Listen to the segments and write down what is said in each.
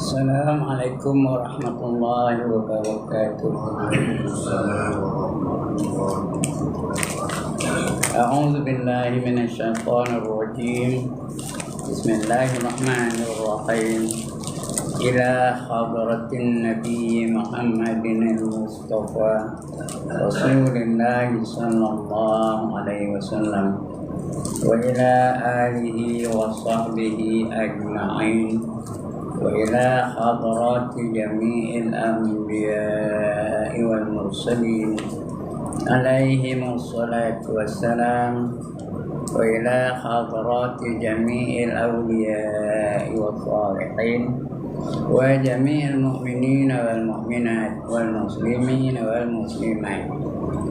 Assalamualaikum warahmatullahi wabarakatuh. A'udzu billahi minasyaitonir rajim. Bismillahirrahmanirrahim. Ila hadratin Nabi Muhammadin al-Mustafa Rasulullah sallallahu alaihi wasallam wa ila alihi wa sahbihi ajma'in وإلى حضرات جميع الأنبياء والمرسلين عليهم الصلاة والسلام وإلى حضرات جميع الأولياء والصالحين وجميع المؤمنين والمؤمنات والمسلمين والمسلمات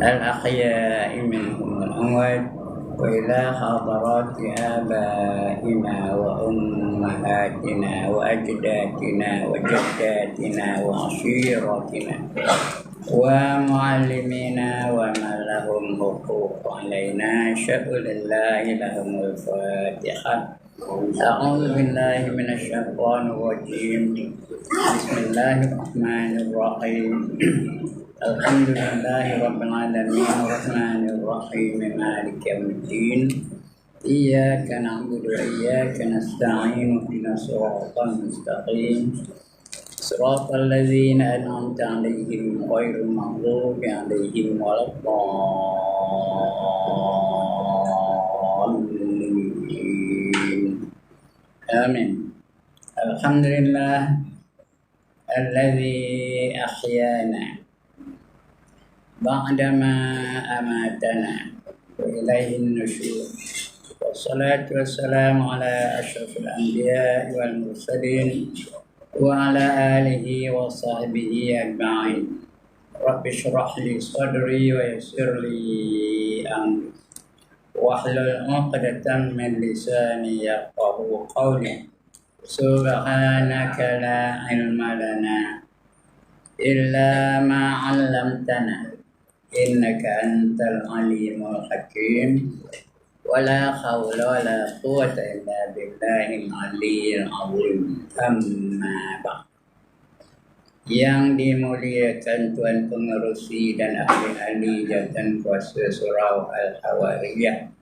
الأحياء منهم والأموات وإلى حضرات آبائنا وأمهاتنا وأجدادنا وجداتنا وعشيرتنا ومعلمينا ومن لهم حقوق علينا شكر الله لهم الفاتحة. أعوذ بالله من الشيطان الرجيم. بسم الله الرحمن الرحيم. الحمد لله رب العالمين الرحمن الرحيم مالك يوم الدين إياك نعبد وإياك نستعين اهدنا الصراط المستقيم صراط الذين أنعمت عليهم غير المغضوب عليهم ولا الضالين آمين. الحمد لله الذي أحيانا بعدما أماتنا وإليه النشور والصلاة والسلام على أشرف الأنبياء والمرسلين وعلى آله وصحبه أجمعين. رب اشرح لي صدري ويسر لي أمري واحلل عقدة من لساني يفقهوا قولي. سبحانك لا علم لنا إلا ما علمتنا إنك أنت العليم الحكيم ولا حول ولا قوة إلا بالله العلي العظيم. أما بعد. Yang dimuliakan Tuan Pengerusi dan ahli-ahli jawatan kuasa surau Al-Hawariyah,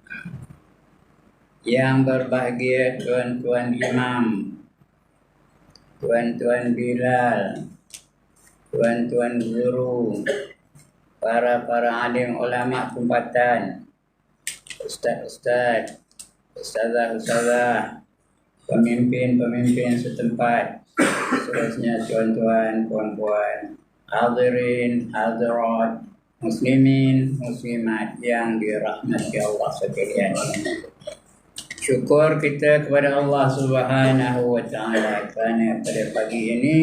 yang berbahagia Tuan-Tuan Imam, Tuan-Tuan Bilal, Tuan-Tuan guru, para alim ulama tempatan, ustaz-ustaz, ustazah-ustazah, pemimpin-pemimpin setempat, seterusnya tuan-tuan, puan-puan, hadirin, hadirat, muslimin, muslimat yang dirahmati Allah sekalian. Syukur kita kepada Allah Subhanahu wa taala kerana pada pagi ini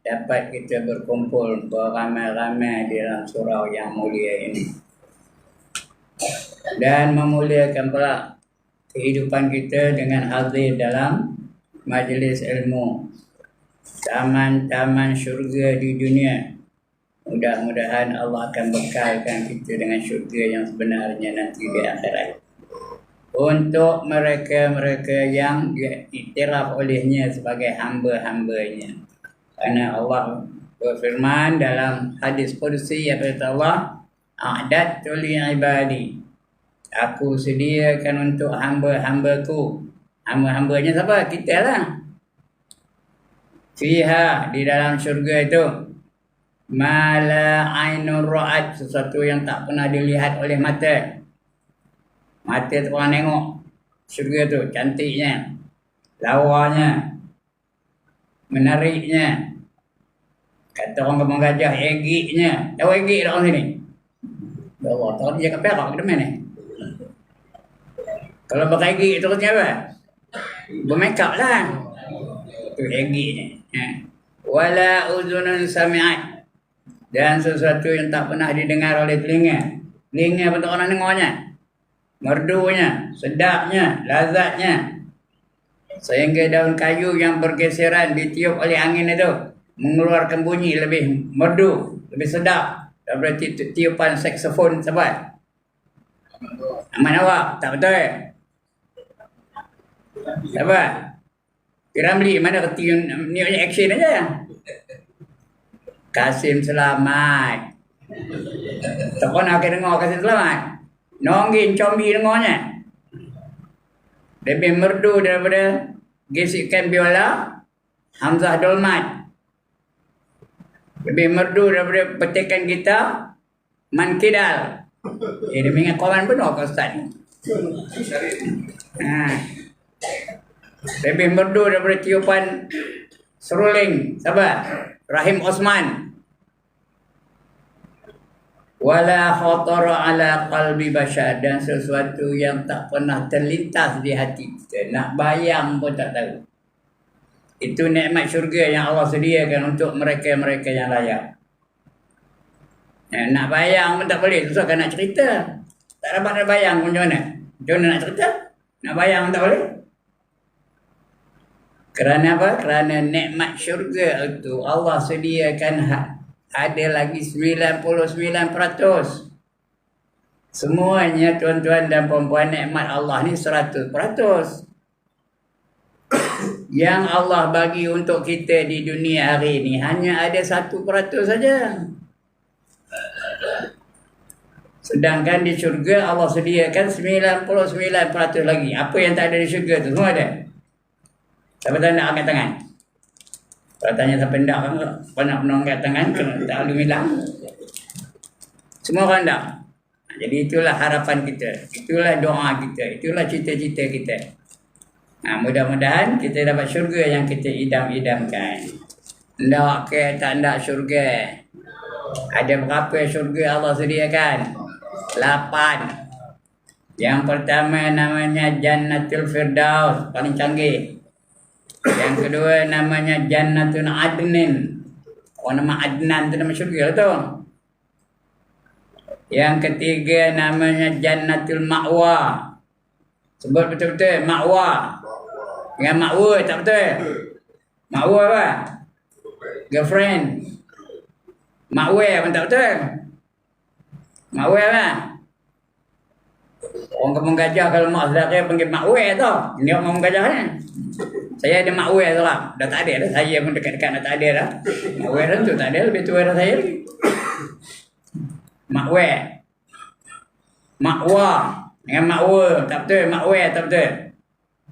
dapat kita berkumpul beramai-ramai di dalam surau yang mulia ini dan memuliakan pula kehidupan kita dengan hadir dalam majlis ilmu, taman-taman syurga di dunia. Mudah-mudahan Allah akan bekalkan kita dengan syurga yang sebenarnya nanti di akhirat. Untuk mereka-mereka yang diiktiraf olehnya sebagai hamba-hambanya. Karena Allah berfirman dalam hadis qudsi, apa kata Allah? A'dadtu li ibadi. Aku sediakan untuk hamba-hambaku. Hamba-hambanya siapa? Kita lah. Fiha, di dalam syurga itu, ma la ainur ra'at, sesuatu yang tak pernah dilihat oleh mata. Mata tak pernah tengok. Syurga tu cantiknya, lawanya, menariknya. Kata orang Kampung Gajah, egiknya. Tahu egik tak orang sini? Ya Allah, tahu dia cakap perak ke depan ni? Kalau pakai egik tu kata apa? Bermakeup lah. Itu egiknya. Wala uzunun sami'at. Dan sesuatu yang tak pernah didengar oleh telinga. Telinga pun tak pernah dengarnya. Merdunya, sedapnya, lazatnya. Sehingga daun kayu yang bergeseran ditiup oleh angin itu mengeluarkan bunyi lebih merdu, lebih sedap daripada tiupan saksofon sahabat. Aman awak? Tak betul? Sahabat? Piramli mana reti ni action aja. Kasim Selamat. Tak pernah ke dengar Kasim Selamat. Nonggin combi dengarnya. Lebih merdu daripada gesikkan biola Hamzah Dolmat. Lebih merdu daripada petikan gitar Man Kidal. Dia ingat kawan benar ke Ustaz ni? Lebih merdu daripada tiupan seruling. Sabar. Rahim Osman. Wala khatara ala qalbi bashar, dan sesuatu yang tak pernah terlintas di hati kita. Nak bayang pun tak tahu. Itu nikmat syurga yang Allah sediakan untuk mereka-mereka yang layak. Nak bayang pun tak boleh. Susah kan nak cerita. Tak dapat nak bayang pun macam mana. Macam mana nak cerita? Nak bayang pun tak boleh. Kerana apa? Kerana nikmat syurga itu Allah sediakan ada lagi 99%. Semuanya tuan-tuan dan puan-puan, nikmat Allah ni 100%. Yang Allah bagi untuk kita di dunia hari ini hanya ada 1% saja. Sedangkan di syurga Allah sediakan 99% lagi. Apa yang tak ada di syurga tu semua ada. Siapa tahu nak angkat tangan? Kalau tanya siapa nak kan, pernah angkat tangan, tak lalu hilang. Semua orang tak. Jadi itulah harapan kita, itulah doa kita, itulah cita-cita kita. Mudah-mudahan kita dapat syurga yang kita idam-idamkan. Ndak ke tak ndak syurga. Ada berapa syurga Allah sediakan? 8. Yang pertama namanya Jannatul Firdaus, paling canggih. Yang kedua namanya Jannatun Adnin. Nama Adnan tu nama syurga tu. Yang ketiga namanya Jannatul Ma'wa. Sebut betul-betul Ma'wa. Dengan Ma'wa tak betul. Ma'wa apa? Girlfriend. Ma'wa pun tak betul. Ma'wa apa? Orang kampung Gajah kalau mak saudara panggil Ma'wa tu. Ini orang kampung Gajah ni. Saya ada Mak Wei tu lah. Dah tak ada dah. Saya pun dekat-dekat dah tak ada dah. Mak Wei tu tak ada. Lebih tua dah saya lagi. Mak Wei. Mak Wah. Dengan Mak Wei. Tak betul. Mak Wei tak betul.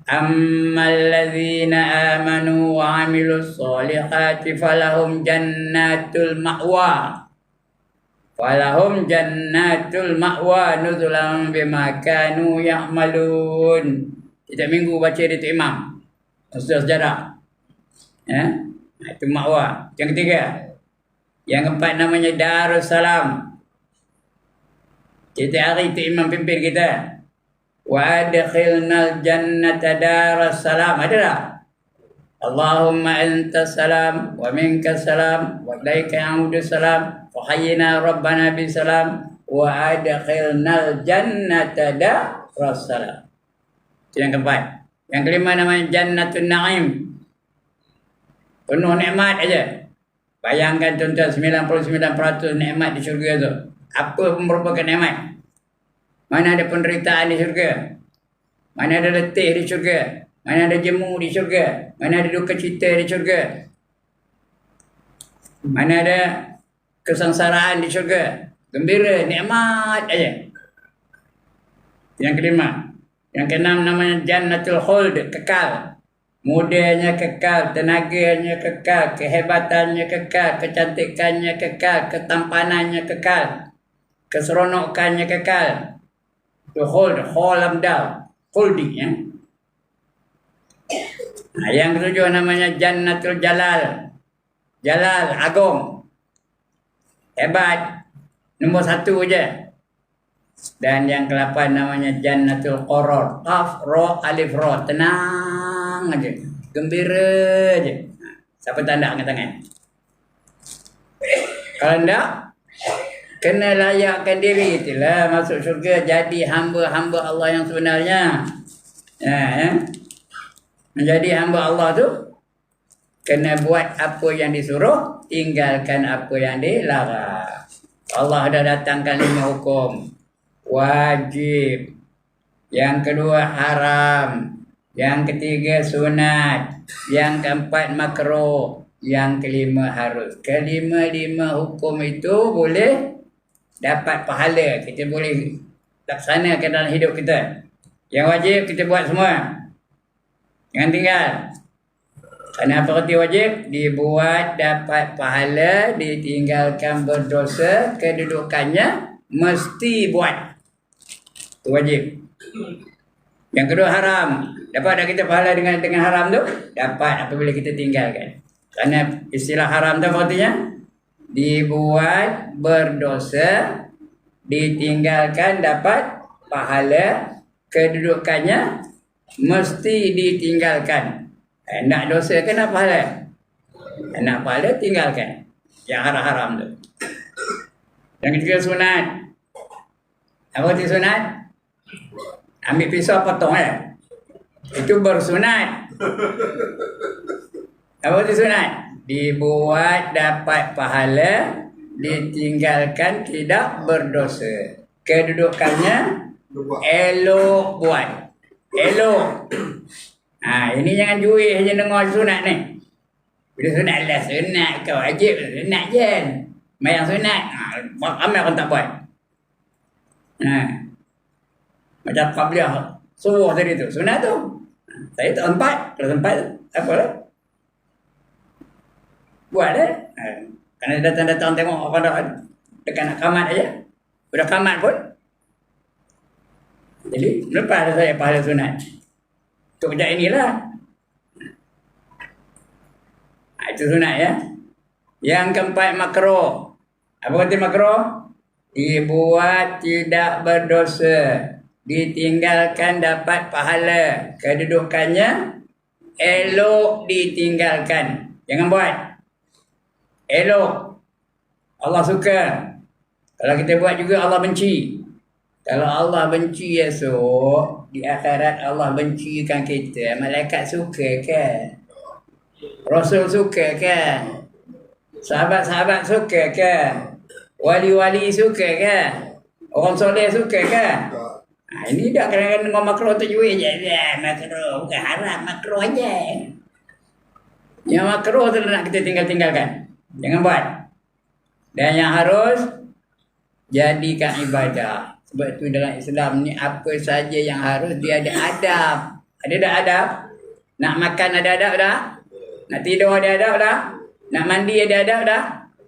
Ammal ladzina amanu wa amilus solihati falahum jannatul ma'wa. Falahum jannatul ma'wa nuzulan bima kanu ya'malun. Setiap minggu baca di Tok Imam. Ustaz sejarah. Itu Ma'wa. Yang ketiga. Yang keempat namanya Darussalam. Kita hari Tok Imam pimpin kita. Wa adkhilnal jannata Darussalam. Ada tak? Allahumma antas salam wa minkas salam wa ilaika ya'udus salam wa hayyina rabbana bisalam wa adkhilnal jannata Darussalam. Itu yang keempat. Yang kelima namanya Jannatun Na'im. Penuh nikmat aja. Bayangkan tuan-tuan 99% nikmat di syurga tu. Apa pun merupakan nikmat. Mana ada penderitaan di syurga. Mana ada letih di syurga. Mana ada jemu di syurga. Mana ada duka cita di syurga. Mana ada kesengsaraan di syurga. Gembira, nikmat aja. Yang kelima. Yang keenam namanya Jannatul Khuld, kekal. Mudanya kekal, tenaganya kekal, kehebatannya kekal, kecantikannya kekal, ketampanannya kekal, keseronokannya kekal. Itu Khuld, Kholamdal, Khuldi ya. Yang ketujuh namanya Jannatul Jalal. Jalal, agung. Hebat. Nombor 1 je. Dan yang ke-8 namanya Jannatul Qaror. Qaf, Ra, Alif, Ra. Tenang aja. Gembira aja. Siapa tanda angkat tangan? Kalau enggak, kena layakkan diri. Itulah masuk syurga. Jadi hamba-hamba Allah yang sebenarnya. Menjadi hamba Allah tu, kena buat apa yang disuruh, tinggalkan apa yang dilarang. Allah dah datangkan 5 hukum. Wajib. Yang kedua haram. Yang ketiga sunat. Yang keempat makruh. Yang kelima harus. Kelima-lima hukum itu boleh dapat pahala. Kita boleh laksanakan dalam hidup kita. Yang wajib kita buat semua. Jangan tinggal. Kerana apa kata wajib? Dibuat dapat pahala, ditinggalkan berdosa, kedudukannya mesti buat. Itu wajib. Yang kedua haram. Dapat tak kita pahala dengan haram tu? Dapat apabila kita tinggalkan. Kerana istilah haram tu artinya dibuat berdosa, ditinggalkan dapat pahala, kedudukannya mesti ditinggalkan. Nak dosa ke nak pahala? Nak pahala tinggalkan yang haram-haram tu. Yang ketiga sunat. Apa itu sunat? Ambil pisau potong itu bersunat. Apa itu sunat? Dibuat dapat pahala, ditinggalkan tidak berdosa. Kedudukannya elok buat. Elok. Ini jangan juih je dengar sunat ni. Bila sunat lah sunat kau wajib sunat je. Mayang sunat. Ramai orang tak buat. Macam qabliyah subuh tadi tu. Sunat tu. Saya tak sempat. Kalau sempat apalah. Buat lah. Kerana datang-datang tengok orang dah dekat nak kamat aja. Sudah kamat pun. Jadi lepas saya pahala sunat. Untuk kejap inilah. Itu sunat ya. Yang keempat makruh. Apa kata makruh? Dibuat tidak berdosa. Ditinggalkan dapat pahala. Kedudukannya elok ditinggalkan. Jangan buat. Elok. Allah suka. Kalau kita buat juga Allah benci. Kalau Allah benci esok, di akhirat Allah bencikan kita, malaikat suka ke? Rasul suka ke? Sahabat-sahabat suka ke? Wali-wali suka ke? Orang soleh suka ke? Ini dah kadang-kadang dengan makruh tajwid je. Makruh, bukan haram, makruh aja. Yang makruh tu nak kita tinggalkan. Jangan buat. Dan yang harus, jadikan ibadah. Sebab tu dalam Islam ni apa saja yang harus dia ada adab. Ada tak adab? Nak makan ada adab dah? Nak tidur ada adab dah? Nak mandi ada adab dah?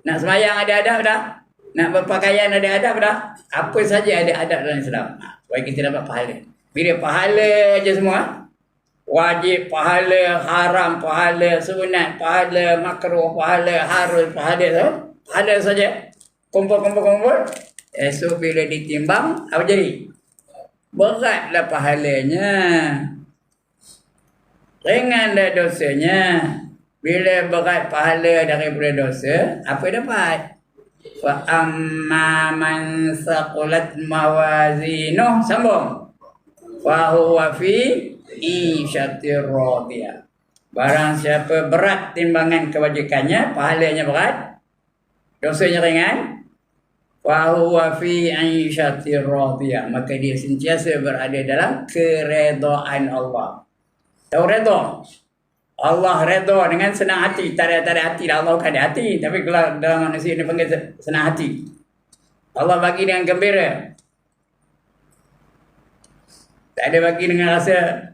Nak semayang ada adab dah? Nak berpakaian ada adab dah? Apa saja ada adab dalam Islam. Supaya kita dapat pahala. Bila pahala aja semua, wajib pahala, haram pahala, sunat pahala, makruh pahala, harus pahala tu. Pahala saja. Kumpul. Esok bila ditimbang, apa jadi? Beratlah pahalanya. Ringanlah dosanya. Bila berat pahala daripada dosa, apa dapat? Wa amma man saqulat mawazinuh, sambung. Wa huwa fi isyatir radiyah. Barang siapa berat timbangan kebajikannya, pahalanya berat, dosanya ringan, wa huwa fi 'isyatir radiyah, maka dia sentiasa berada dalam keredaan Allah. Tahu redha? Allah redha dengan senang hati. Tak ada hati dah, Allah kan ada hati, tapi kalau dalam manusia ni panggil senang hati. Allah bagi dengan gembira. Tak ada bagi dengan rasa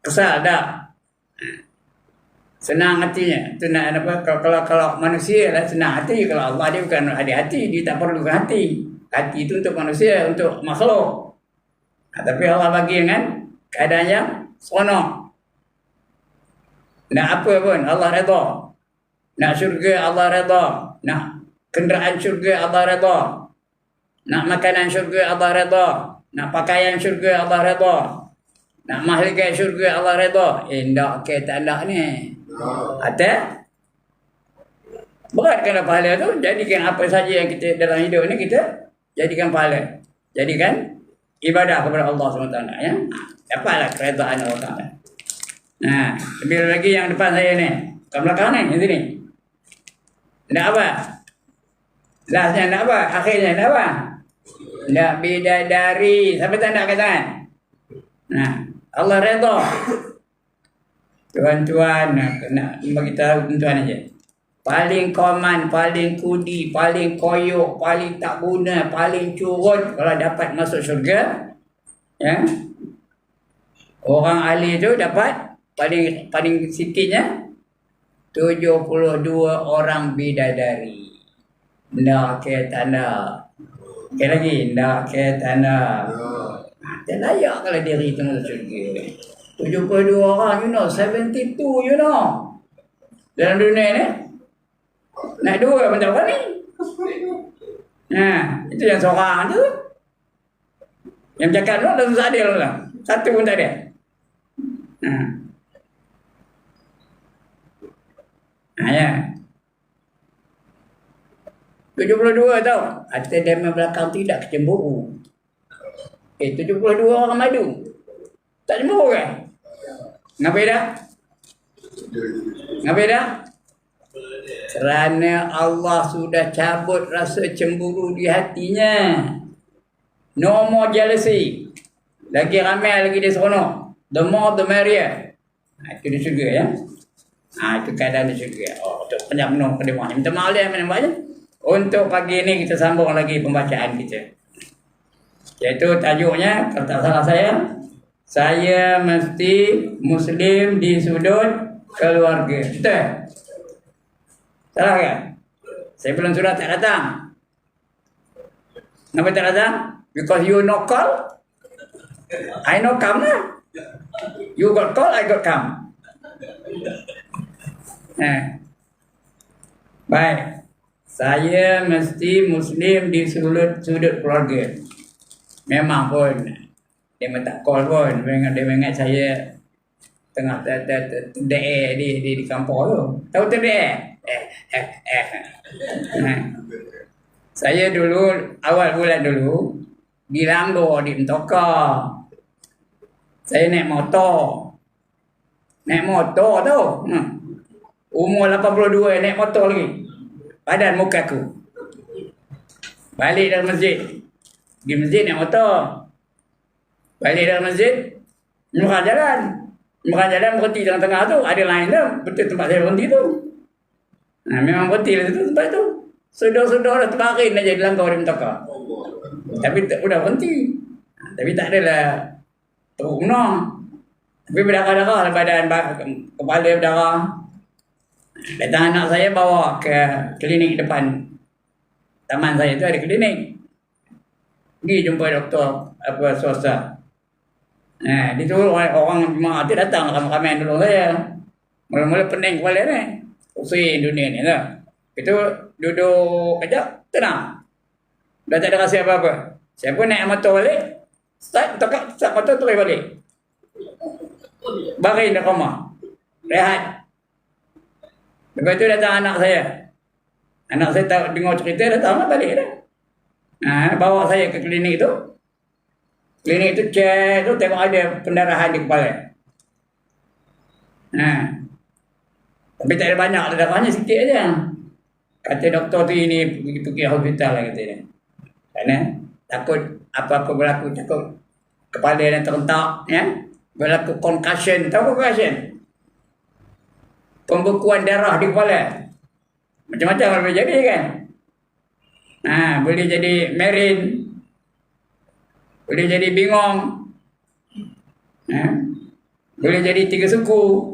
kesal dah. Senang hatinya. Itu nak apa? Kalau manusia lah senang hati. Kalau Allah dia bukan ada hati, dia tak perlukan hati. Hati itu untuk manusia, untuk makhluk. Tapi Allah bagi dengan keadaan yang seronok. Nak apa pun Allah redha. Nak syurga Allah redha. Nak kenderaan syurga Allah redha. Nak makanan syurga Allah redha. Nak pakaian syurga Allah redha. Nak mahligai syurga Allah redha. Tak ke tak nak ni. Ada beratkanlah pahala tu. Jadikan apa saja yang kita dalam hidup ni, kita jadikan pahala. Jadikan ibadah kepada Allah SWT ya. Dapatlah keredaan Allah SWT. Nah, lebih lagi yang depan saya ni, kat belakang ni, yang sini. Nak apa? Lastnya nak apa? Akhirnya nak apa? Nak bidadari. Siapa tak nak kat tangan? Nah, Allah redha. Tuan-tuan nak bagi tahu tuan-tuan aja. Paling koman, paling kudi, paling koyok, paling tak guna, paling curut kalau dapat masuk syurga, ya. Orang ahli tu dapat paling sikitnya 72 orang bidadari. Nak ke tanah. Sekali lagi, nak ke tanah. Tak layak kalau diri tu masuk syurga. 72 orang, 72, dalam dunia ni. Nak dua pun tak berani. Itu yang seorang tu. Yang cakap tu dah susah adil lah. Satu pun tak ada. Ya. 72 tau. Harta demo belakang tidak cemburu. 72 orang madu. Tak cemburu kan? Ngapain dah? Ngapain dah? Kerana Allah sudah cabut rasa cemburu di hatinya. No more jealousy. Lagi ramai lagi dia seronok. The more the merrier. Itu dia syurga ya. Itu keadaan dia syurga. Untuk penyak penuh kedemah. Minta maaf dia menambahnya. Untuk pagi ini kita sambung lagi pembacaan kita. Iaitu tajuknya, kalau tak salah saya mesti Muslim di sudut keluarga. Betul? Salah kan? Saya belum surat tak datang. Kenapa tak datang? Because you no call, I no come lah. You got call, I got come. Baik. Saya mesti Muslim di sudut keluarga. Memang pun dia tak call pun. Dia ingat saya tengah terdaer di kampung tu. Tahu terdaer? Saya dulu awal bulan dulu di Langgo di Mentoka. Saya naik motor tu. Umur 82 naik motor lagi. Padan muka aku. Balik dari masjid. Di masjid naik motor. Balik dari masjid, murah jalan berhenti tengah-tengah tu. Ada lain tu, betul tempat saya berhenti tu. Memang berhenti lah tu tempat tu. Saudara-saudara terbaring aja di Langkau di Mentaka. Tapi udah berhenti. Tapi tak adalah teruk guna. Tapi berdarah-darah lah badan, kepala berdarah. Datang anak saya bawa ke klinik depan taman saya tu, ada klinik. Pergi jumpa doktor swasta. Dia tu orang jemaah tu datang ramai-ramai dulu saya. Mula-mula pening kepala ni. Pusing dunia ni lah. Itu duduk kejap, tenang. Dah tak ada rasa apa-apa. Saya pun naik motor balik. Start motor terus balik. Baring di rumah. Rehat. Lepas tu datang anak saya. Anak saya tak dengar cerita, datang balik dah. Bawa saya ke klinik tu. Klinik tu cek tu tengok ada pendarahan di kepala. Tapi tak ada banyak, ada darahnya sikit aja. Kata doktor tu ini pergi hospital lah katanya. Kerana takut apa-apa berlaku, takut kepala yang terentak, ya. Berlaku concussion, tahu concussion? Pembekuan darah di kepala. Macam-macam boleh jadi kan? Boleh jadi marin, boleh jadi bingung, boleh jadi tiga suku.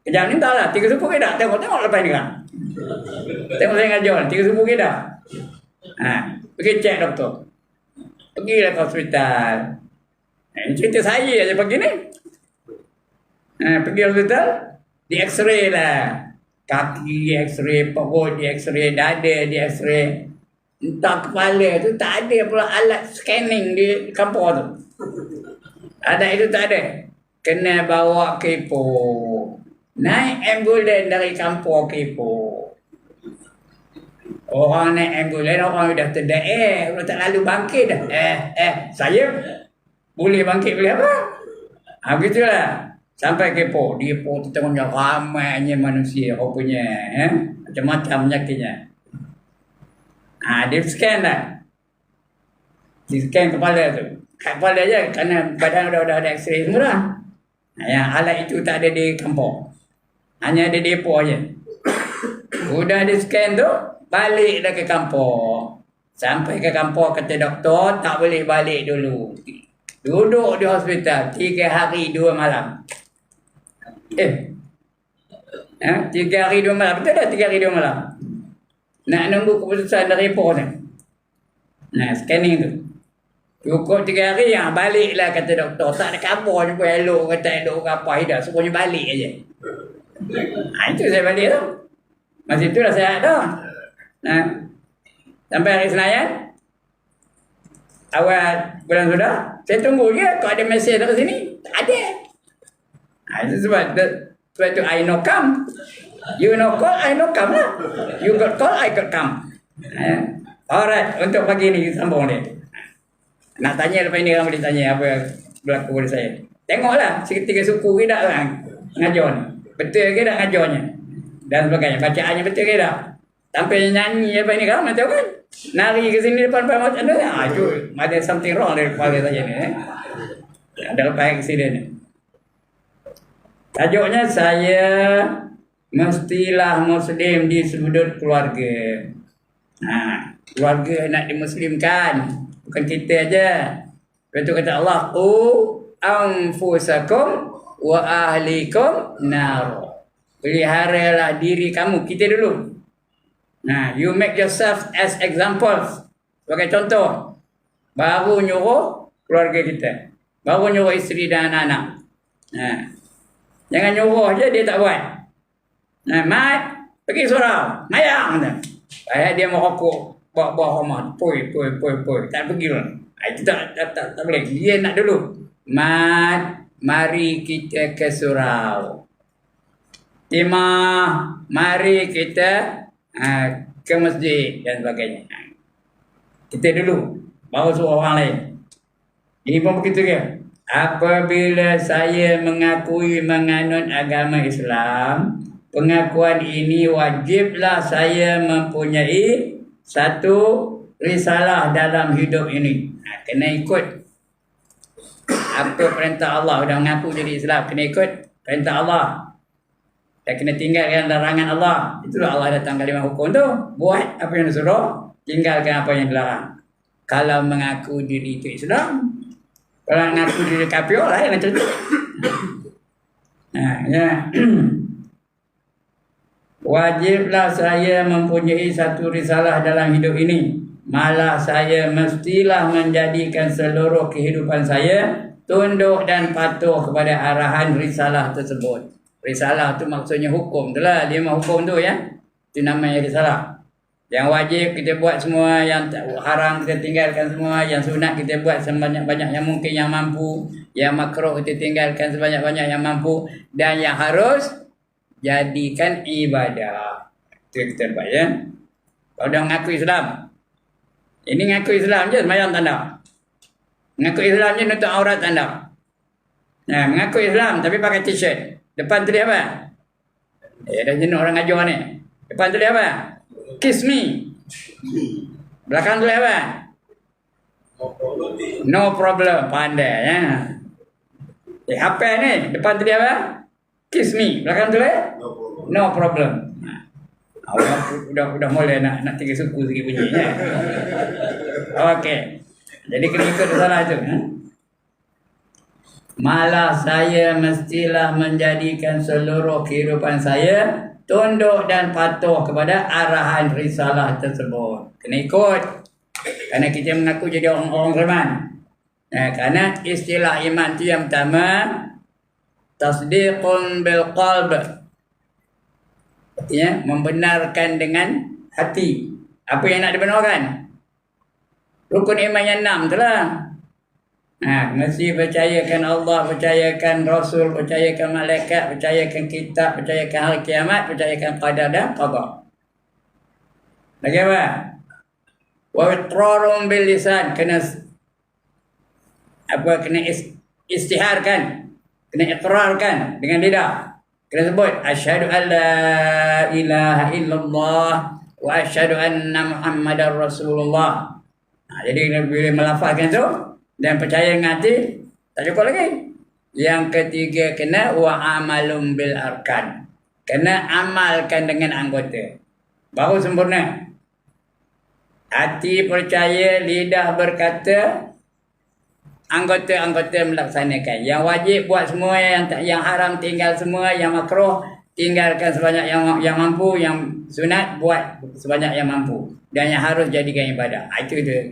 Kejap ni tak lah, tiga suku ke dah? Tengok lepas ni kan. Tengok saya ngajar, tiga suku ke dah? Pergi cek doktor. Pergilah ke hospital. Ini cerita saya aja pagi ni. Pergi hospital, di x-ray lah. Kaki x-ray, perut di x-ray, dada di x-ray. Entah kepala tu tak ada pula alat scanning di kampung tu. Ada itu tak ada. Kena bawa ke Ipoh. Naik ambulan dari kampung ke Ipoh. Orang naik ambulan, orang dah terdaer, orang tak lalu bangkit dah. Saya boleh bangkit boleh apa? Begitulah. Sampai ke Ipoh. Di Ipoh tu tengoknya ramainya manusia rupanya. Macam-macam penyakitnya. Dia scan dah. Dia scan kepala tu. kat kepala je, kerana badan dah ada X-ray semua dah. Yang alat itu tak ada di kampung, hanya ada depo je. Sudah di scan tu, balik dah ke kampung. Sampai ke kampung kata doktor, tak boleh balik dulu. Duduk di hospital 3 hari 2 malam. 3 hari 2 malam. Betul dah 3 hari 2 malam. Nak nunggu keputusan dari report ni. Nah, scanning tu. Cukup 3 hari yang baliklah kata doktor. Tak ada khabar pun elok kata elok ke apa dah. Semuanya balik aja. Itu saya balik tu. Masa itulah saya ada. Nah, sampai hari Senayan, awal bulan sudah, saya tunggu je kalau ada mesej dari sini. Tak ada. Itu sebab tu I know come. You know call, I know come lah. You got call, I got come. Alright, untuk pagi ni sambung dia. Nak tanya lepas ni, orang boleh tanya apa yang berlaku pada saya. Tengoklah seketika suku ke tak lah ngajar ni. Betul ke tak ngajarnya dan sebagainya. Bacaannya betul ke tak. Sampai nyanyi apa ni, kamu tahu kan, nari ke sini depan macam mana. Itu ada something wrong dari kepala saya ni. Ada lepas aksiden ni. Tajuknya, saya mestilah Muslim di sudut keluarga. Keluarga nak dimuslimkan, bukan kita aja. Betul kata Allah, qu anfusakum wa ahlikum nar. Peliharalah diri kamu, kita dulu. You make yourself as examples, sebagai contoh. Baru nyuruh keluarga kita, baru nyuruh isteri dan anak-anak. Jangan nyuruh je dia tak buat. Mat, pergi surau, mayang. Dia merokok, buah-buah rumah, pui. Tak pergi lah. Itu tak boleh. Dia nak dulu. Mat, mari kita ke surau. Timah, mari kita ke masjid dan sebagainya. Kita dulu, baru suruh orang lain. Ini pun begitu ke? Apabila saya mengakui menganut agama Islam, pengakuan ini wajiblah saya mempunyai satu risalah dalam hidup ini. Kena ikut apa perintah Allah. Dah mengaku jadi Islam, kena ikut perintah Allah. Dan kena tinggalkan larangan Allah. Itulah Allah datang kalimah hukum tu. Buat apa yang disuruh, tinggalkan apa yang dilarang. Kalau mengaku diri itu Islam, kalau mengaku diri kafir, lain macam tu. Wajiblah saya mempunyai satu risalah dalam hidup ini. Malah saya mestilah menjadikan seluruh kehidupan saya tunduk dan patuh kepada arahan risalah tersebut. Risalah tu maksudnya hukum tu lah. 5 hukum tu ya. Itu namanya risalah. Yang wajib kita buat semua, yang haram kita tinggalkan semua, yang sunat kita buat sebanyak-banyak yang mungkin yang mampu, yang makruh kita tinggalkan sebanyak-banyak yang mampu, dan yang harus jadikan ibadah. Itu kita buat ya. Kalau dah mengaku Islam, ini mengaku Islam je sembahyang tanda, mengaku Islam je nutup aurat tanda. Mengaku Islam tapi pakai t-shirt. Depan tulis apa? Dah jenuh orang ajar ni. Depan tulis apa? Kiss me. Belakang tulis apa? No problem. Pandai ya. HP ni depan tulis apa? Kiss me. Belakang tulis no problem. Udah mulai nak tiga suku sikit bunyinya. Okey. Jadi kena ikut salah tu. Malah saya mestilah menjadikan seluruh kehidupan saya tunduk dan patuh kepada arahan risalah tersebut. Kena ikut. Kerana kita mengaku jadi orang-orang beriman. Kerana istilah iman itu yang pertama, tasdiqun bil qalb. Artinya membenarkan dengan hati. Apa yang nak dibenarkan? Rukun iman yang 6 tu lah. Mesti percayakan Allah, percayakan Rasul, percayakan malaikat, percayakan kitab, percayakan hari kiamat, percayakan qadar dan qada. Lagi apa? Wa iqrarun bil lisan, kena istiharkan, kena iqrarkan dengan lidah. Kena sebut asyhadu an la ilaha illallah wa asyhadu anna Muhammadar Rasulullah. Jadi bila melafazkan tu, dan percaya dengan hati, tak cukup lagi. Yang ketiga kena wa amalum bil arkan. Kena amalkan dengan anggota. Baru sempurna. Hati percaya, lidah berkata, anggota-anggota melaksanakan. Yang wajib buat semua, yang haram tinggal semua, yang makruh tinggalkan sebanyak yang mampu, yang sunat buat sebanyak yang mampu, dan yang harus jadikan ibadah. Itu dia.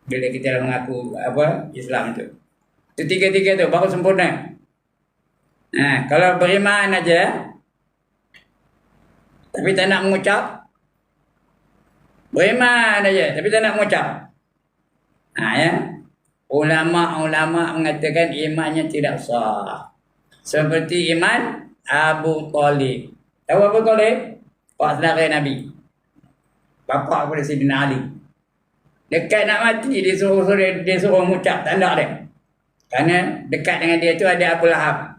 Bila kita mengaku Islam tu. Itu tiga-tiga tu baru sempurna. Kalau beriman aja tapi tak nak mengucap, beriman aja tapi tak nak mengucap. Ya. Ulama-ulama mengatakan imannya tidak sah. Seperti iman Abu Talib. Tahu Abu Talib? Pak saudara Nabi. Bapa kepada Sayyidina Ali. Dekat nak mati dia suruh mengucap, tak nak dia. Kerana dekat dengan dia tu ada Abu Lahab.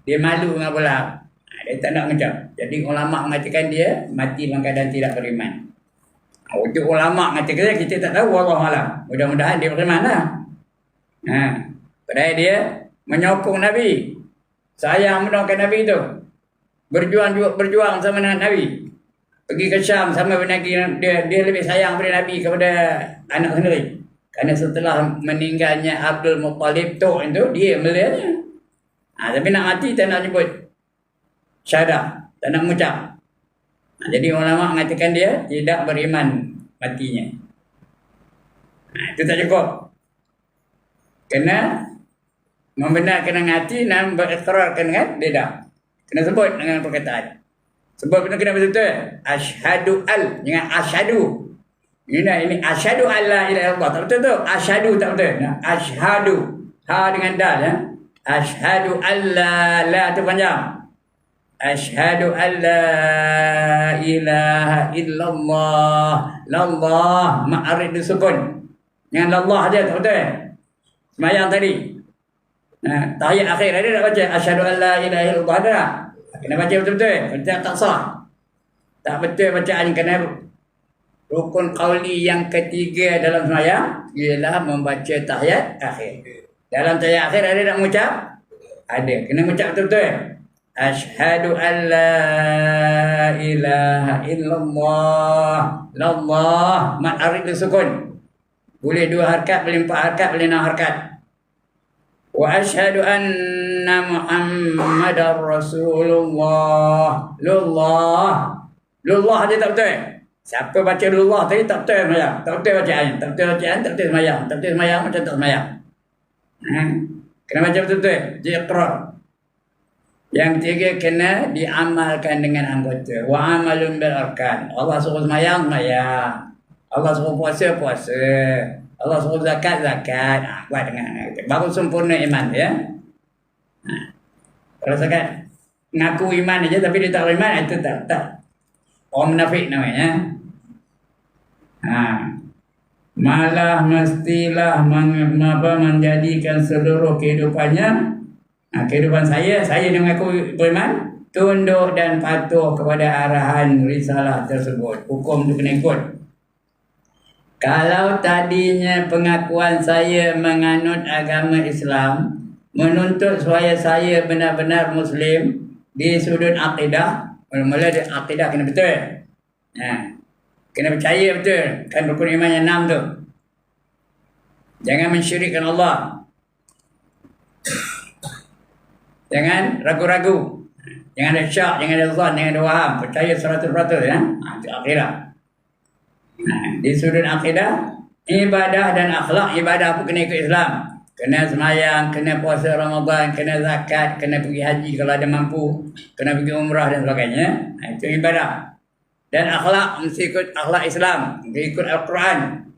Dia malu dengan Abu Lahab. Dia tak nak mengucap. Jadi ulama mengatakan dia mati dalam keadaan tidak beriman. Untuk ulama mengatakan kita tak tahu, wallahualam. Mudah-mudahan dia beriman lah. Padahal dia menyokong Nabi. Sayang mendoakan Nabi tu. Berjuang sama dengan Nabi. Pergi ke Syam sama dengan dia lebih sayang pada Nabi kepada anak sendiri. Kerana setelah meninggalnya Abdul Muttalib tu itu dia melihatnya. Tapi nak mati tak nak sebut syahadah, tak nak mengucap. Jadi ulama mengatakan dia tidak beriman matinya. Itu tak cukup. Kena membenarkan dengan hati dan berikrarkan dengan lidah. Kena sebut dengan perkataan. Sebab kena betul-betul. Asyhadu jangan asyhadu. Ini asyhadu alla ilaha illallah. Tak betul tu. Asyhadu tak betul. Asyhadu. Ha dengan dal ya. Asyhadu alla la tu panjang. Asyhadu alla ilaha illallah. Lallah ma'arid sukun. Dengan Allah aja tak betul. Semayang tadi. Tahiyat akhir ada tak baca asyhadu alla ilaha illallah ada tak? Kena baca betul-betul. Kalau tak sah. Tak betul bacaan. Kena rukun qauli yang ketiga dalam sembahyang ialah membaca tahiyat akhir. Dalam tahiyat akhir ada tak mengucap? Ada. Kena mengucap betul-betul. Asyhadu an la ilaha illallah. Lallah ma'arid sukun. Boleh 2 harakat, boleh 4 harakat, boleh 6 harakat. Wa asyhadu anna Muhammadar Rasulullah. Lullah dia tak betul. Siapa baca lullah tadi tak betul semayang. Tak betul bacaan. Tak betul bacaan, tak betul semayang. Tak betul semayang macam tak semayang. Kena baca betul-betul. Dia iqrar. Yang ketiga kena diamalkan dengan anggota. Wa amalun bil arkan. Allah suruh semayang, semayang. Allah suruh puasa, puasa. Allah suruh zakat, zakat. Buat dengan baru sempurna iman ya. Kalau zakat ngaku iman aja tapi dia tak beriman, itu tak. Orang munafik namanya. Malah mestilah menjadikan seluruh kehidupannya, kehidupan saya yang mengaku beriman, tunduk dan patuh kepada arahan risalah tersebut. Hukum itu kena ikut. Kalau tadinya pengakuan saya menganut agama Islam menuntut supaya saya benar-benar Muslim di sudut akidah, mula-mula akidah kena betul. Kena percaya betul. Kan rukun iman yang 6 tu. Jangan mensyirikkan Allah. Jangan ragu-ragu. Jangan ada syak, jangan ada zon, jangan ada waham. Percaya 100% ya. Itu akidah. Di sudut akidah, ibadah dan akhlak. Ibadah pun kena ikut Islam. Kena semayang, kena puasa Ramadan, kena zakat, kena pergi haji kalau ada mampu, kena pergi umrah dan sebagainya. Itu ibadah. Dan akhlak mesti ikut akhlak Islam, ikut Al-Quran.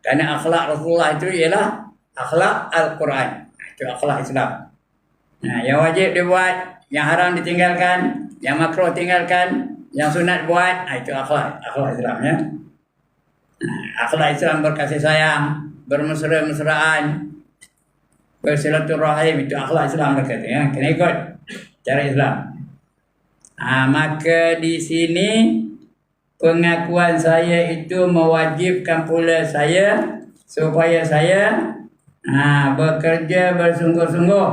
Kerana akhlak Rasulullah itu ialah akhlak Al-Quran. Itu akhlak Islam. Yang wajib dibuat, yang haram ditinggalkan, yang makruh tinggalkan, yang sunat buat, itu akhlak Islam ya. Akhlak Islam berkasih sayang, bermesra-mesraan, bersilaturahim, itu akhlak Islam mereka ya. Kena ikut cara Islam. Maka di sini pengakuan saya itu mewajibkan pula saya supaya saya Bekerja bersungguh-sungguh.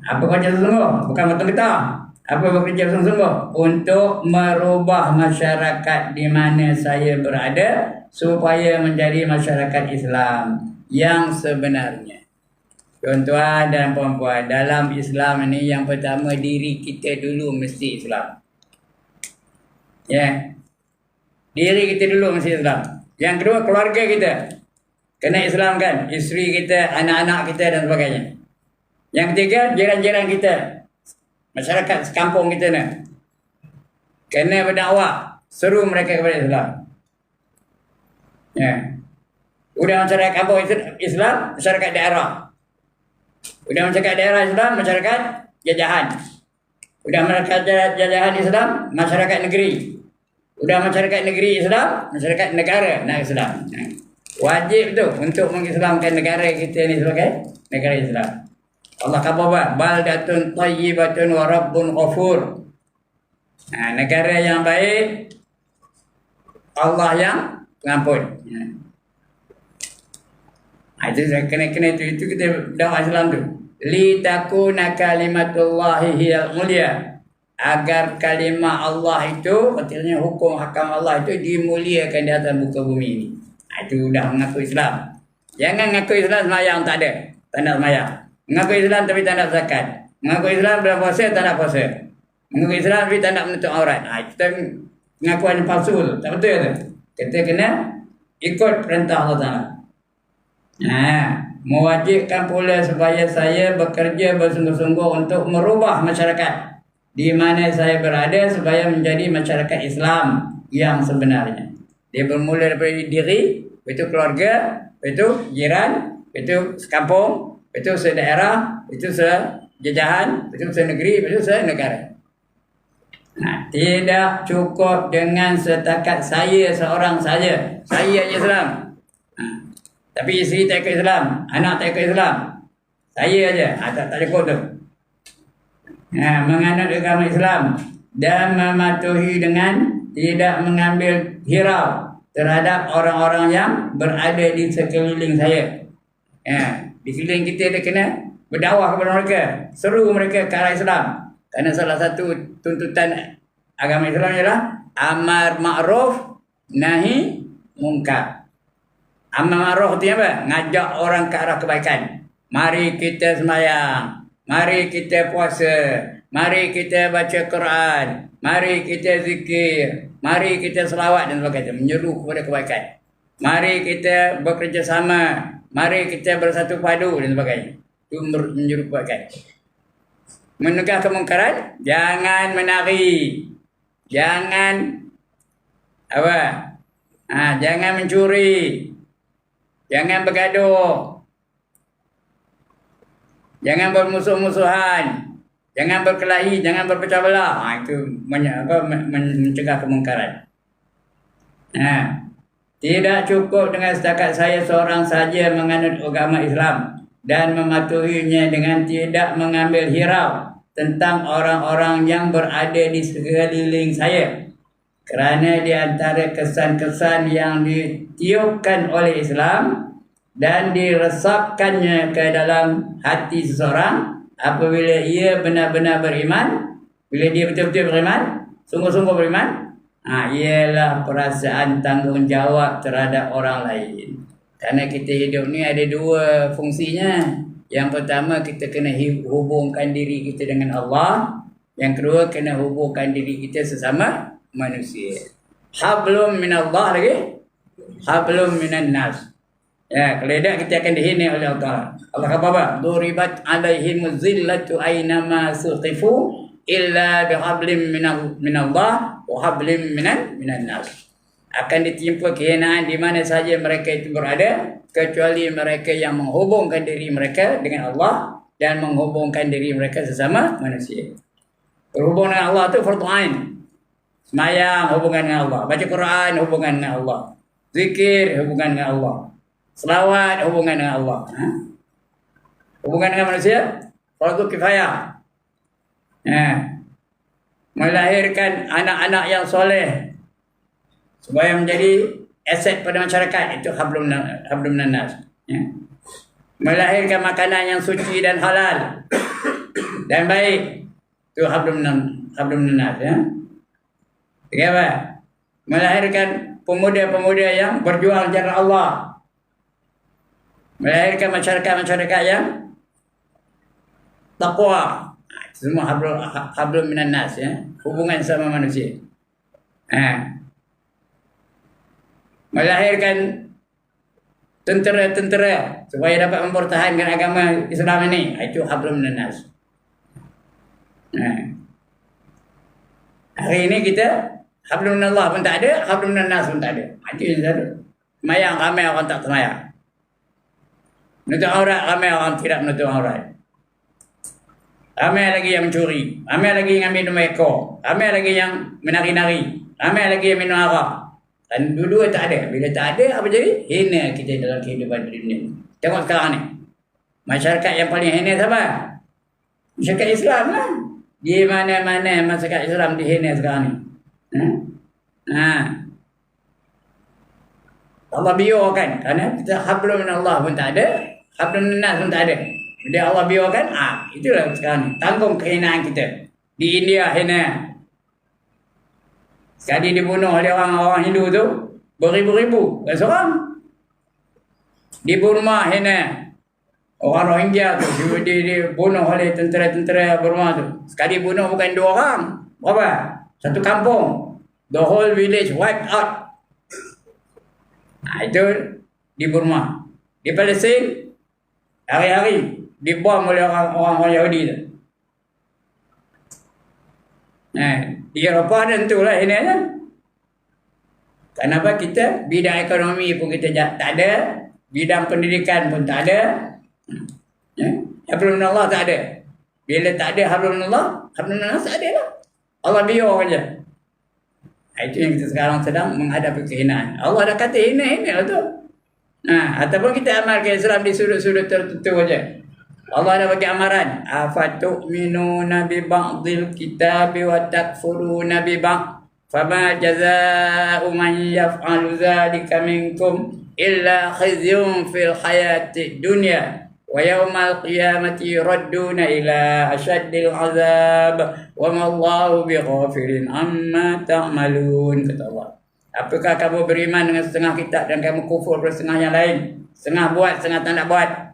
Apa kerja sungguh? Bukan betul-betul. Apa bekerja sungguh-sungguh? Untuk merubah masyarakat di mana saya berada supaya menjadi masyarakat Islam yang sebenarnya. Tuan-tuan dan puan-puan, dalam Islam ini yang pertama diri kita dulu mesti Islam. Ya. Diri kita dulu mesti Islam. Yang kedua keluarga kita kena Islam kan, isteri kita, anak-anak kita dan sebagainya. Yang ketiga jiran-jiran kita, masyarakat sekampung kita ni kena berdakwah, seru mereka kepada Islam. Ya. Udah masyarakat kampung Islam, masyarakat daerah. Udah masyarakat daerah Islam, masyarakat jajahan. Udah masyarakat jajahan Islam, masyarakat negeri. Udah masyarakat negeri Islam, masyarakat negara Islam. Wajib tu untuk mengislamkan negara kita ni sebagai negara Islam. Allah kata baldatun tayyibatun wa rabbun ghafur. Negara yang baik, Allah yang pengampun. Itu kena itu kita dakwah Islam tu. Li takuna kalimatullahi hiyal mulia. Agar kalimah Allah itu, artinya hukum hakam Allah itu dimuliakan di atas muka bumi ini. Itu dah mengaku Islam. Jangan mengaku Islam semayang tak ada, tak nak semayang. Mengaku Islam tapi tak nak zakat. Mengaku Islam berpuasa tak nak puasa. Mengaku Islam tapi tak nak menutup aurat. Itu pengakuan palsu tu, tak betul tu. Kita kena ikut perintah Allah Ta'ala. Mewajibkan pula supaya saya bekerja bersungguh-sungguh untuk merubah masyarakat di mana saya berada supaya menjadi masyarakat Islam yang sebenarnya. Dia bermula daripada diri, itu keluarga, itu jiran, itu sekampung, itu sedaerah, itu sejajahan, itu senegeri, itu senegara. Tidak cukup dengan setakat saya seorang saja. Saya Islam. Tapi isteri tak ikut Islam, anak tak ikut Islam. Saya aja, tak cukup tu. Menganut agama Islam dan mematuhi dengan tidak mengambil hirau terhadap orang-orang yang berada di sekeliling saya. Di sekeliling kita kena berdakwah kepada mereka, seru mereka ke arah Islam. Karena salah satu tuntutan agama Islam ialah amar ma'ruf nahi munkar. Amar ma'ruf itu apa? Ngajak orang ke arah kebaikan. Mari kita sembahyang, mari kita puasa, mari kita baca Quran, mari kita zikir, mari kita selawat dan sebagainya, menyeru kepada kebaikan. Mari kita bekerjasama, mari kita bersatu padu dan sebagainya. Itu menyeru kebaikan. Mencegah kemungkaran, jangan menari, jangan jangan mencuri, jangan bergaduh, jangan bermusuh-musuhan, jangan berkelahi, jangan berpecah belah. Itu mencegah kemungkaran. Tidak cukup dengan setakat saya seorang saja menganut agama Islam dan mematuhinya dengan tidak mengambil hirau tentang orang-orang yang berada di sekeliling saya. Kerana di antara kesan-kesan yang ditiupkan oleh Islam dan diresapkannya ke dalam hati seseorang apabila ia benar-benar beriman, bila dia betul-betul beriman, sungguh-sungguh beriman, ialah perasaan tanggungjawab terhadap orang lain. Kerana kita hidup ni ada dua fungsinya. Yang pertama, kita kena hubungkan diri kita dengan Allah. Yang kedua, kena hubungkan diri kita sesama manusia. Hablum minallah lagi, hablum minan nas. Kalau tidak kita akan dihina oleh Allah. Allah kata apa? Duribat alaihimuz zillatu aynama suqifu illa bihablim minallah wa hablim minan nas. Akan ditimpa kehinaan di mana saja mereka itu berada, kecuali mereka yang menghubungkan diri mereka dengan Allah dan menghubungkan diri mereka sesama manusia. Berhubung dengan Allah itu fardu ain. Semayang hubungan dengan Allah, baca Quran hubungan dengan Allah, zikir hubungan dengan Allah, selawat hubungan dengan Allah. Hubungan dengan manusia fardu kifayah. Melahirkan anak-anak yang soleh supaya menjadi aset pada masyarakat, itu hablum nas. melahirkan makanan yang suci dan halal dan baik. Itu hablum minan nas, ya. Apa? Melahirkan pemuda-pemuda yang berjuang jalan Allah. Melahirkan masyarakat-masyarakat yang takwa. Semua hablum minan nas, ya. Hubungan sama manusia. Melahirkan tentera-tentera supaya dapat mempertahankan agama Islam ini. Itu hablum minan nas. Hari ini kita hablum minallah pun tak ada, hablum minan nas pun tak ada. Itu yang satu. Semayang ramai orang tak semayang. Menutup aurat ramai orang tidak menutup aurat. Ramai lagi yang mencuri, ramai lagi yang ambil nombor ekor, ramai lagi yang menari-nari, ramai lagi yang minum arak. Dan dua-dua tak ada. Bila tak ada, apa jadi? Hina kita dalam kehidupan dunia. Tengok sekarang ni. Masyarakat yang paling hina siapa? Masyarakat Islam lah. Di mana-mana masyarakat Islam dihina sekarang ni. Allah biarkan. Kerana kita hablum minallah pun tak ada, hablum minnas pun tak ada. Bila Allah biarkan, itulah sekarang ni. Tanggung kehinaan kita. Di India hina. Sekali dibunuh oleh orang Hindu tu beribu-ribu, bukan seorang. Di Burma hina. Orang Rohingya tu dibunuh oleh tentera-tentera Burma tu. Sekali bunuh bukan 2 orang. Berapa? Satu kampung. The whole village wiped out. Itu di Burma. Di Palestin hari-hari dibom oleh orang Yahudi tu. Di Eropah tentulah ini aja. Kenapa kita bidang ekonomi pun kita tak ada, bidang pendidikan pun tak ada. Hablum minallah tak ada. Bila tak ada hablum minallah, hablum minnas tak ada lah. Allah biar saja. Itu yang kita sekarang sedang menghadapi kehinaan. Allah dah kata hina lah tu. Ataupun kita amalkan Islam di sudut-sudut tertentu saja. Allah dah bagi amaran. Afatu'minuna bi ba'dil kitabi wa takfuruna bi ba'd. Fama jazaa'u man yaf'alu dzalika minkum illa khizyun fil hayati dunya wa yawmal qiyamati yuradduna ila asyaddil azab wa ma Allahu bighafilin amma ta'malun, kata Allah. Apakah kamu beriman dengan setengah kitab dan kamu kufur pada setengah yang lain? Setengah buat, setengah tak nak buat.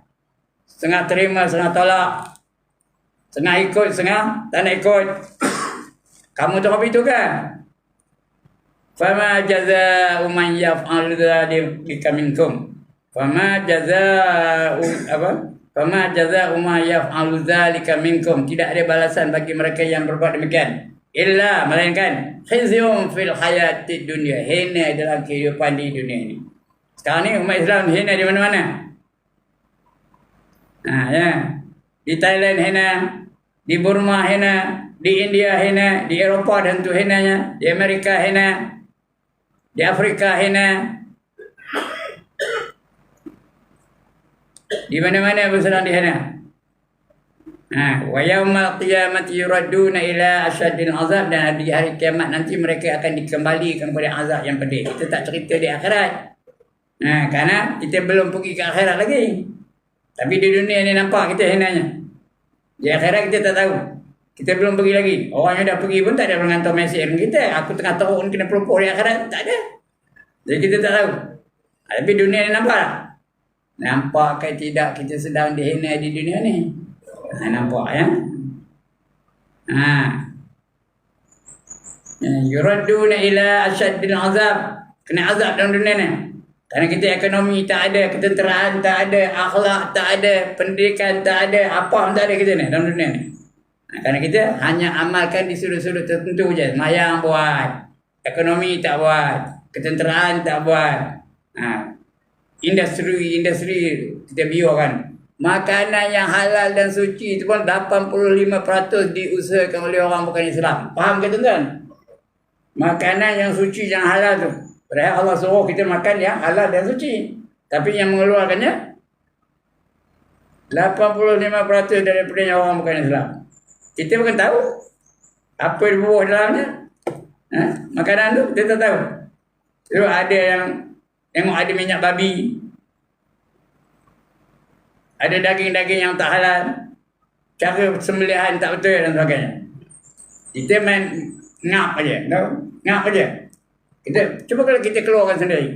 Setengah terima, setengah tolak. Setengah ikut, setengah tak nak ikut. Kamu tahu apa itu kan? Fama jazaa'u man yaf'alu dzalika minkum. Fama jazaa'u Fama jazaa'u man yaf'alu dzalika minkum. Tidak ada balasan bagi mereka yang berbuat demikian. Illa, melainkan khizyun fil hayati dunya. Hina dalam kehidupan di dunia ini. Sekarang ni umat Islam hina di mana-mana. Di Thailand hina, di Burma hina, di India hina, di Eropah tentu hinanya, di Amerika hina, di Afrika hina. Di mana-mana pun sedang dihina. Wa yaumal qiyamati yuradduna ila asyaddil azab, dan di hari kiamat nanti mereka akan dikembalikan kepada azab yang pedih. Kita tak cerita di akhirat. Kerana kita belum pergi ke akhirat lagi. Tapi di dunia ni nampak kita hinanya. Di akhirat kita tak tahu. Kita belum pergi lagi. Orang yang dah pergi pun tak ada menghantar mesej dengan kita. Aku tengah turun kena pelupuk di akhirat. Tak ada. Jadi kita tak tahu. Tapi dunia ni nampak tak? Nampak ke tidak kita sedang dihina di dunia ni? Nampak ya? Yuradduna ila asyaddil azab. Kena azab dalam dunia ni. Kerana kita ekonomi tak ada, ketenteraan tak ada, akhlak tak ada, pendidikan tak ada, apa pun tak ada kita ni dalam dunia ni. Kerana kita hanya amalkan di sudut-sudut tertentu je. Mayang buat, ekonomi tak buat, ketenteraan tak buat. Industri kita biarkan. Makanan yang halal dan suci itu pun 85% diusahakan oleh orang bukan Islam. Faham ke tuan-tuan? Makanan yang suci, yang halal tu, padahal Allah suruh kita makan yang halal dan suci. Tapi yang mengeluarkannya 85% daripada orang bukan Islam. Kita bukan tahu apa yang dibuat dalamnya. Makanan tu kita tak tahu. Lalu ada yang tengok ada minyak babi. Ada daging-daging yang tak halal, cara sembelihan tak betul dan sebagainya. Kita main ngap aja, tahu? Ngap aja. Kita cuba kalau kita keluarkan sendiri.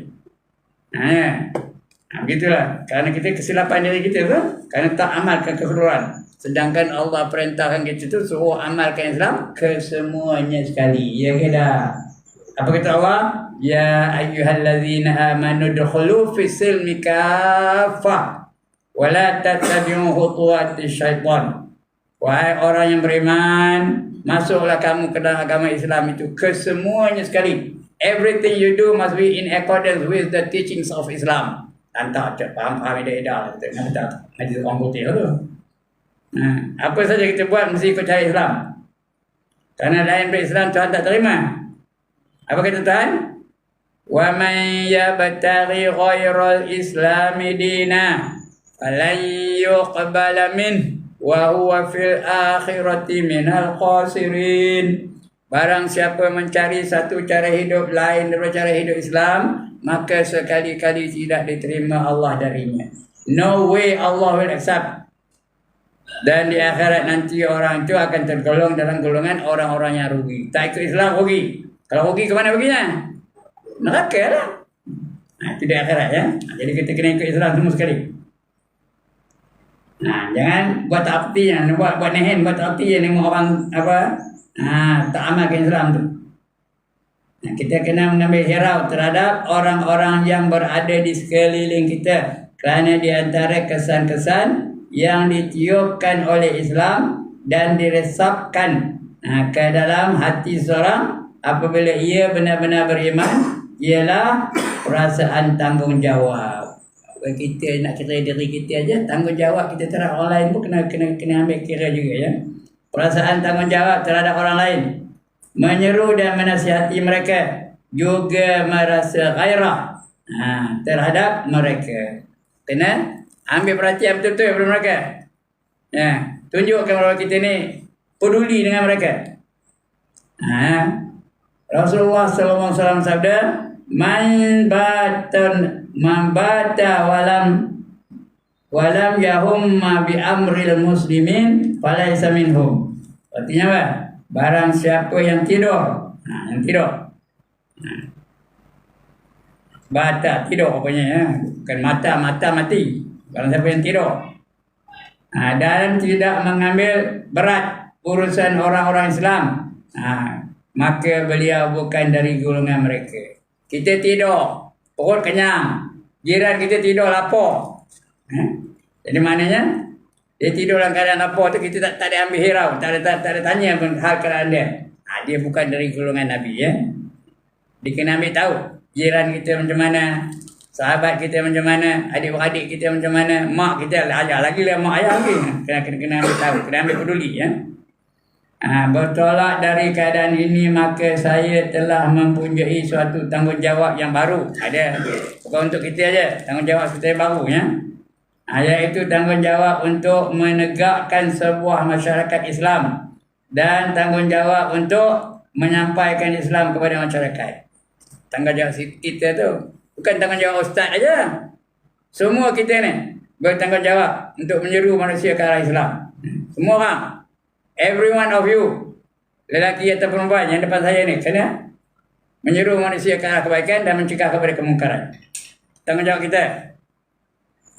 Begitulah. Kerana kita kesilapan diri kita tu, kerana tak amalkan keseluruhan. Sedangkan Allah perintahkan kita tu suruh amalkan Islam kesemuanya sekali. Ya ke dah? Apa kata Allah? Ya ayyuhallazina amanu dukhulu fi silmi kaffah wa la tattabi'u khutuwatis syaitan. Wahai orang yang beriman, masuklah kamu ke dalam agama Islam itu kesemuanya sekali. Everything you do must be in accordance with the teachings of Islam. Tak faham ida-ida. Tak ngaji orang putih tu. Apa saja kita buat mesti ikut cara Islam. Kerana lain berislam Tuhan tak terima. Apa kata Tuhan? Wa man yabtaghi ghairal islami dina falan yuqbala min wa huwa fil akhirati minal khasirin. Barang siapa mencari satu cara hidup lain daripada cara hidup Islam, maka sekali-kali tidak diterima Allah darinya. No way Allah will accept. Dan di akhirat nanti orang itu akan tergolong dalam golongan orang-orang yang rugi. Tak ikut Islam rugi. Kalau rugi ke mana perginya? Neraka lah. Itu di akhirat ya. Jadi kita kena ikut Islam semua sekali. Jangan buat tak arti, buat nehen, buat tak arti yang nengok orang tak amalkan Islam tu. Kita kena mengambil hirau terhadap orang-orang yang berada di sekeliling kita. Kerana di antara kesan-kesan yang ditiupkan oleh Islam dan diresapkan ke dalam hati seorang apabila ia benar-benar beriman ialah perasaan tanggungjawab. Kita nak kira diri kita aja, tanggungjawab kita terhadap orang lain pun kena ambil kira juga ya. Perasaan tanggungjawab terhadap orang lain, menyeru dan menasihati mereka, juga merasa gairah terhadap mereka. Kena ambil perhatian betul-betul kepada mereka. Tunjukkan bahawa kita ni peduli dengan mereka. Rasulullah SAW sabda, Man bata walam yahumma bi amril muslimin falaysa minhum. Artinya apa? Barang siapa yang tidur, bata tidur apanya ya, bukan mata mati. Barang siapa yang tidur dan tidak mengambil berat urusan orang-orang Islam, maka beliau bukan dari golongan mereka. Kita tidur, perut kenyang, jiran kita tidur lapar. Jadi maknanya dia tidur dalam keadaan lapar tu, kita tak ada ambil hirau, tak ada tanya pun hal keadaan dia. Dia bukan dari golongan Nabi ya. Dia kena ambil tahu jiran kita macam mana, sahabat kita macam mana, adik-adik kita macam mana, mak kita ayah lagi lah, mak ayah lagi. Kena ambil tahu, kena ambil peduli ya. Bertolak dari keadaan ini, maka saya telah mempunyai suatu tanggungjawab yang baru. Ada, bukan untuk kita aja, tanggungjawab kita yang baru ya. Iaitu tanggungjawab untuk menegakkan sebuah masyarakat Islam dan tanggungjawab untuk menyampaikan Islam kepada masyarakat. Tanggungjawab kita tu bukan tanggungjawab ustaz aja. Semua kita ni bertanggungjawab untuk menyeru manusia ke arah Islam. Semua orang. Every one of you, lelaki atau perempuan yang depan saya ni, kena menyeru manusia ke arah kebaikan dan mencegah kepada kemungkaran. Tanggungjawab kita.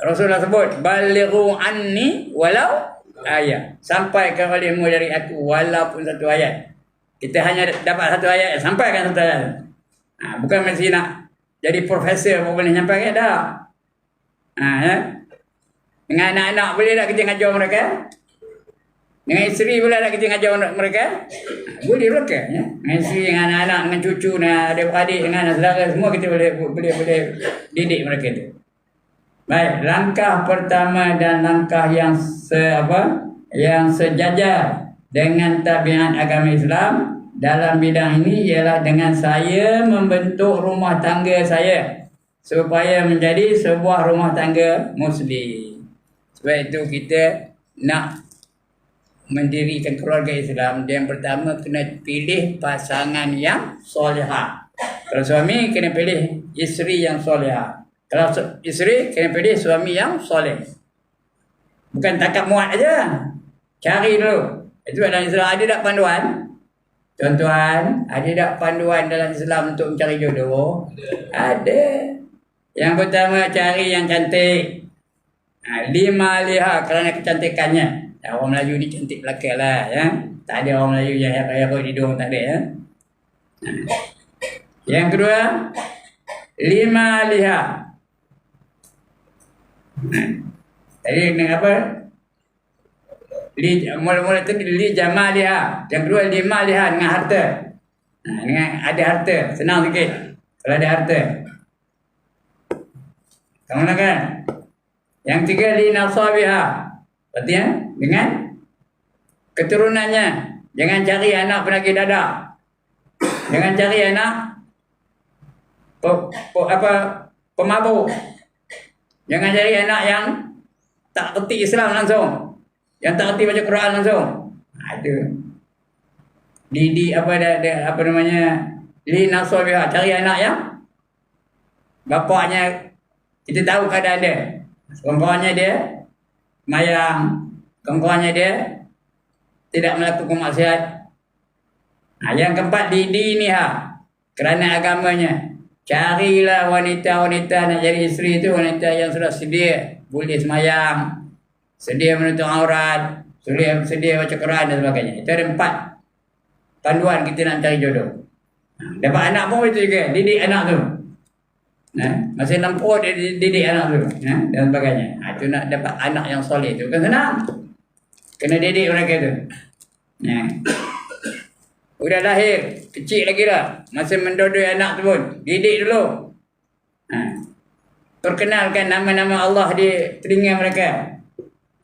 Rasulullah sebut, balighu anni walau ayat. Sampaikan olehmu dari aku walaupun satu ayat. Kita hanya dapat satu ayat, sampaikan satu ayat. Bukan mesti nak jadi profesor pun boleh nyampaikan dah. Ya. Dengan anak-anak boleh tak kita ngajar mereka? Dengan isteri boleh tak kita ngajar mereka? Boleh mereka ya. Dengan isteri, dengan anak-anak, dengan cucu, dengan adik-adik, dengan saudara, semua kita boleh didik mereka tu. Baik, langkah pertama dan langkah yang sejajar dengan tabiat agama Islam dalam bidang ini ialah dengan saya membentuk rumah tangga saya supaya menjadi sebuah rumah tangga Muslim. Sebab itu kita nak mendirikan keluarga Islam, yang pertama kena pilih pasangan yang solehah. Kalau suami kena pilih isteri yang solehah. Kalau isteri kena pilih suami yang soleh. Bukan takat muat aja. Cari dulu. Itu dalam Islam ada tak panduan? Tuan-tuan, ada tak panduan dalam Islam untuk mencari jodoh? Ada. Yang pertama, cari yang cantik. 5 liha kerana kecantikannya. Orang Melayu ni cantik belakang lah. Ya? Tak ada orang Melayu yang hayap-hayap hidung, tak ada. Ya? Yang kedua, 5 liha. Tadi dengan apa? Mula-mula tu li jamal liha. Yang kedua 5 liha dengan harta. Dengan ada harta, senang sikit. Kalau ada harta. Kamu nak kan? Yang tiga li nasabiha. Berarti ya, dengan keturunannya. Jangan cari anak penagih dadah. Jangan cari anak pemabuk. Jangan cari anak yang tak kerti Islam langsung. Yang tak kerti baca Quran langsung. Ada. Apa namanya? Li nasabiha. Cari anak yang bapaknya kita tahu keadaan dia. Kawan-kawannya dia mayang. Kawan-kawannya dia tidak melakukan maksiat. Yang keempat, didiniha. Kerana agamanya. Carilah wanita-wanita nak jadi isteri itu wanita yang sudah sedia boleh semayang, sedia menutup aurat, sedia baca Quran dan sebagainya. Itu ada 4 panduan kita nak cari jodoh. Dapat anak pun itu juga, didik anak tu. Masih nampak dia didik anak tu, dan sebagainya. Itu nak dapat anak yang soleh tu bukan senang. Kena didik mereka tu. Udah lahir, kecil lagi lah. Masih mendodoi anak tu pun. Didik dulu. Perkenalkan nama-nama Allah di telinga mereka.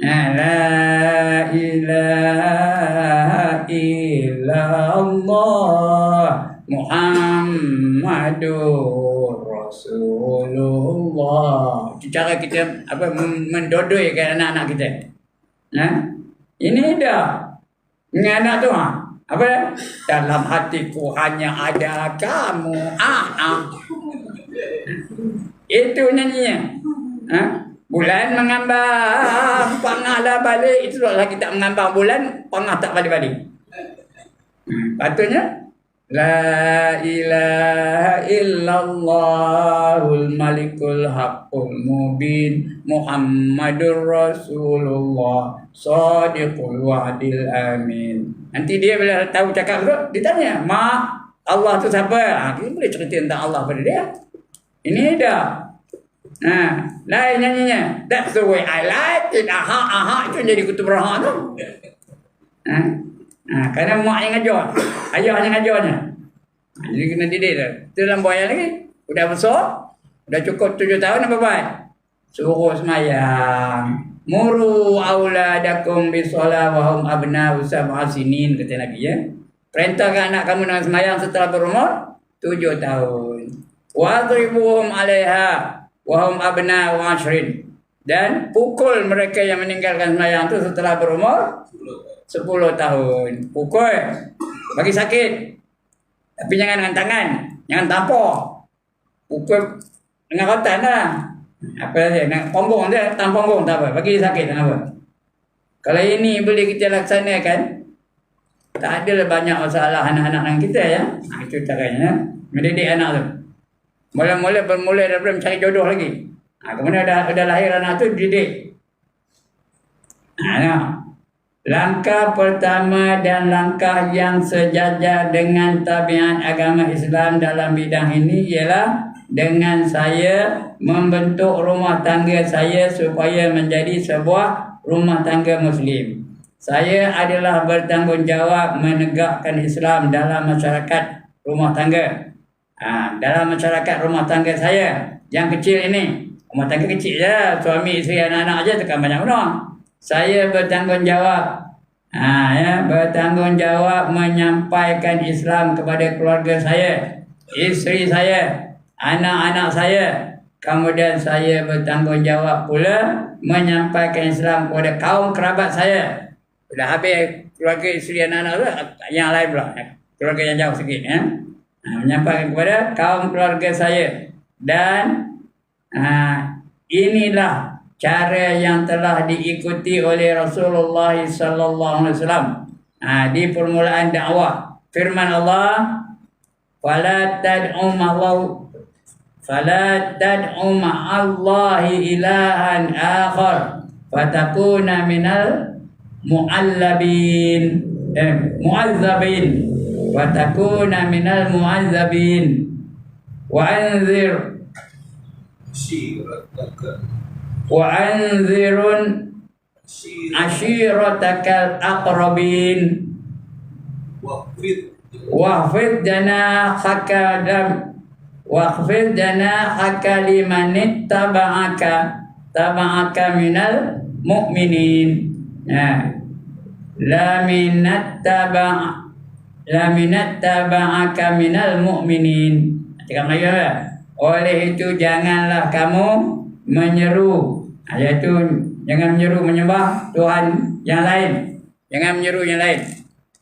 La ilaha illallah Muhammadur Rasulullah. Itu cara kita mendodoikan anak-anak kita. Ini dah. Dengan anak tu apa? Dalam hatiku hanya ada kamu. Itu nyanyinya. Bulan mengambang, pangah lah balik. Itu lah kita mengambang bulan, pangah tak balik-balik. Patutnya la ilaha illallahul malikul haqqul mubin Muhammadur Rasulullah sadiqul wa'dil amin. Nanti dia bila tahu cakap tu, dia tanya, "Mak, Allah tu siapa?" Kita boleh cerita tentang Allah pada dia. Ini dah. Lain nyanyinya. That's the way I like it. Aha, itu jadi kutub raha tu. Kerana mak yang ngajar, ayah yang ngajarnya. Jadi kena didik dah. Itu dalam buaya lagi. Udah besar, udah cukup 7 tahun apa buat? Suruh semayang. Muru auladakum bisolah wahum abna'u sab'a sinin, kata Nabi ya. Perintahkan anak kamu dengan semayang setelah berumur 7 tahun. Wadribuhum 'alaiha wahum abna'u 'ashrin. Dan pukul mereka yang meninggalkan semayang itu setelah berumur 10 tahun. Pukul. Bagi sakit. Tapi jangan dengan tangan. Jangan tampar. Pukul dengan rotan lah. Apa saja. Nak pombong dia. Tam pombong tak apa. Bagi dia sakit. Kenapa? Kalau ini boleh kita laksanakan, tak adalah banyak masalah anak-anak yang kita ya. Itu caranya. Mendidik anak tu. Bermula daripada mencari jodoh lagi. Kemudian dah lahir anak tu, didik. Langkah pertama dan langkah yang sejajar dengan tabiat agama Islam dalam bidang ini ialah dengan saya membentuk rumah tangga saya supaya menjadi sebuah rumah tangga Muslim. Saya adalah bertanggungjawab menegakkan Islam dalam masyarakat rumah tangga. Dalam masyarakat rumah tangga saya yang kecil ini, rumah tangga kecil je, suami isteri anak-anak je tekan banyak orang. Saya bertanggungjawab bertanggungjawab menyampaikan Islam kepada keluarga saya, isteri saya, anak-anak saya. Kemudian saya bertanggungjawab pula menyampaikan Islam kepada kaum kerabat saya. Dah habis keluarga isteri anak-anak yang lain pula, keluarga yang jauh sikit ya. Menyampaikan kepada kaum keluarga saya. Dan inilah cara yang telah diikuti oleh Rasulullah sallallahu alaihi wasallam. Di permulaan dakwah. Firman Allah, "Fala tad'u ma'allahi ilahan akhar fatakuna minal mu'allabin mu'azzabin fatakuna minal mu'azzabin wa anzirun ashiratakal aqrabin wahfid janahaka taba'aka minal mu'minin. La minat taba'aka minal mu'minin. Cakap Melayu lah. Oleh itu janganlah kamu menyeru, iaitu jangan menyeru menyembah Tuhan yang lain. Jangan menyeru yang lain.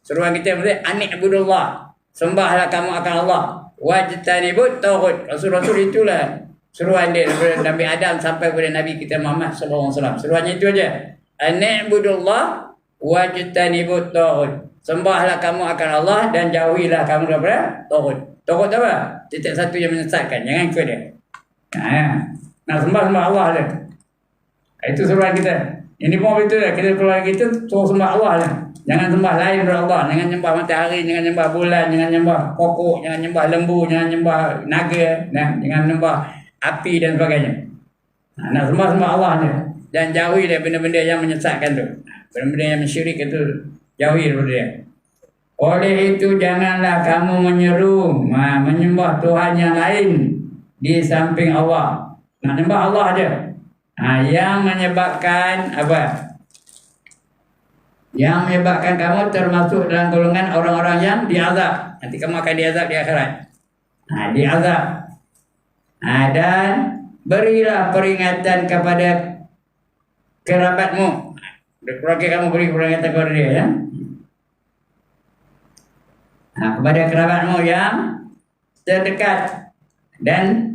Seruan kita mesti ani'budullah. Sembahlah kamu akan Allah. Wajtanibut tauhid. Rasul-rasul itulah seruan dia daripada Nabi Adam sampai kepada Nabi kita Muhammad sallallahu alaihi wasallam. Seruannya itu aja. Ani'budullah wajtanibut tauhid. Sembahlah kamu akan Allah dan jauhilah kamu daripada tauhid. Tauhid apa? Titik satu yang menyesatkan. Jangan ikut dia. Nak sembah Allah dia. Itu seruan kita. Ini pun betul lah. Kita keluarga kita suruh sembah Allah lah. Jangan sembah lain daripada Allah. Jangan nyembah matahari, jangan nyembah bulan, jangan nyembah pokok, jangan nyembah lembu, jangan nyembah naga, jangan nyembah api dan sebagainya. Nak sembah Allah dia. Dan jauhi dia benda-benda yang menyesatkan tu. Benda-benda yang syirik itu jauhi daripada dia. Oleh itu janganlah kamu menyeru menyembah Tuhan yang lain di samping Allah. Nak nyembah Allah aja. Yang menyebabkan apa? Yang menyebabkan kamu termasuk dalam golongan orang-orang yang diazab. Nanti kamu akan diazab di akhirat. Diazab. Dan berilah peringatan kepada kerabatmu. Keluarga kamu beri peringatan kepada dia, ya. Kepada kerabatmu yang terdekat, dan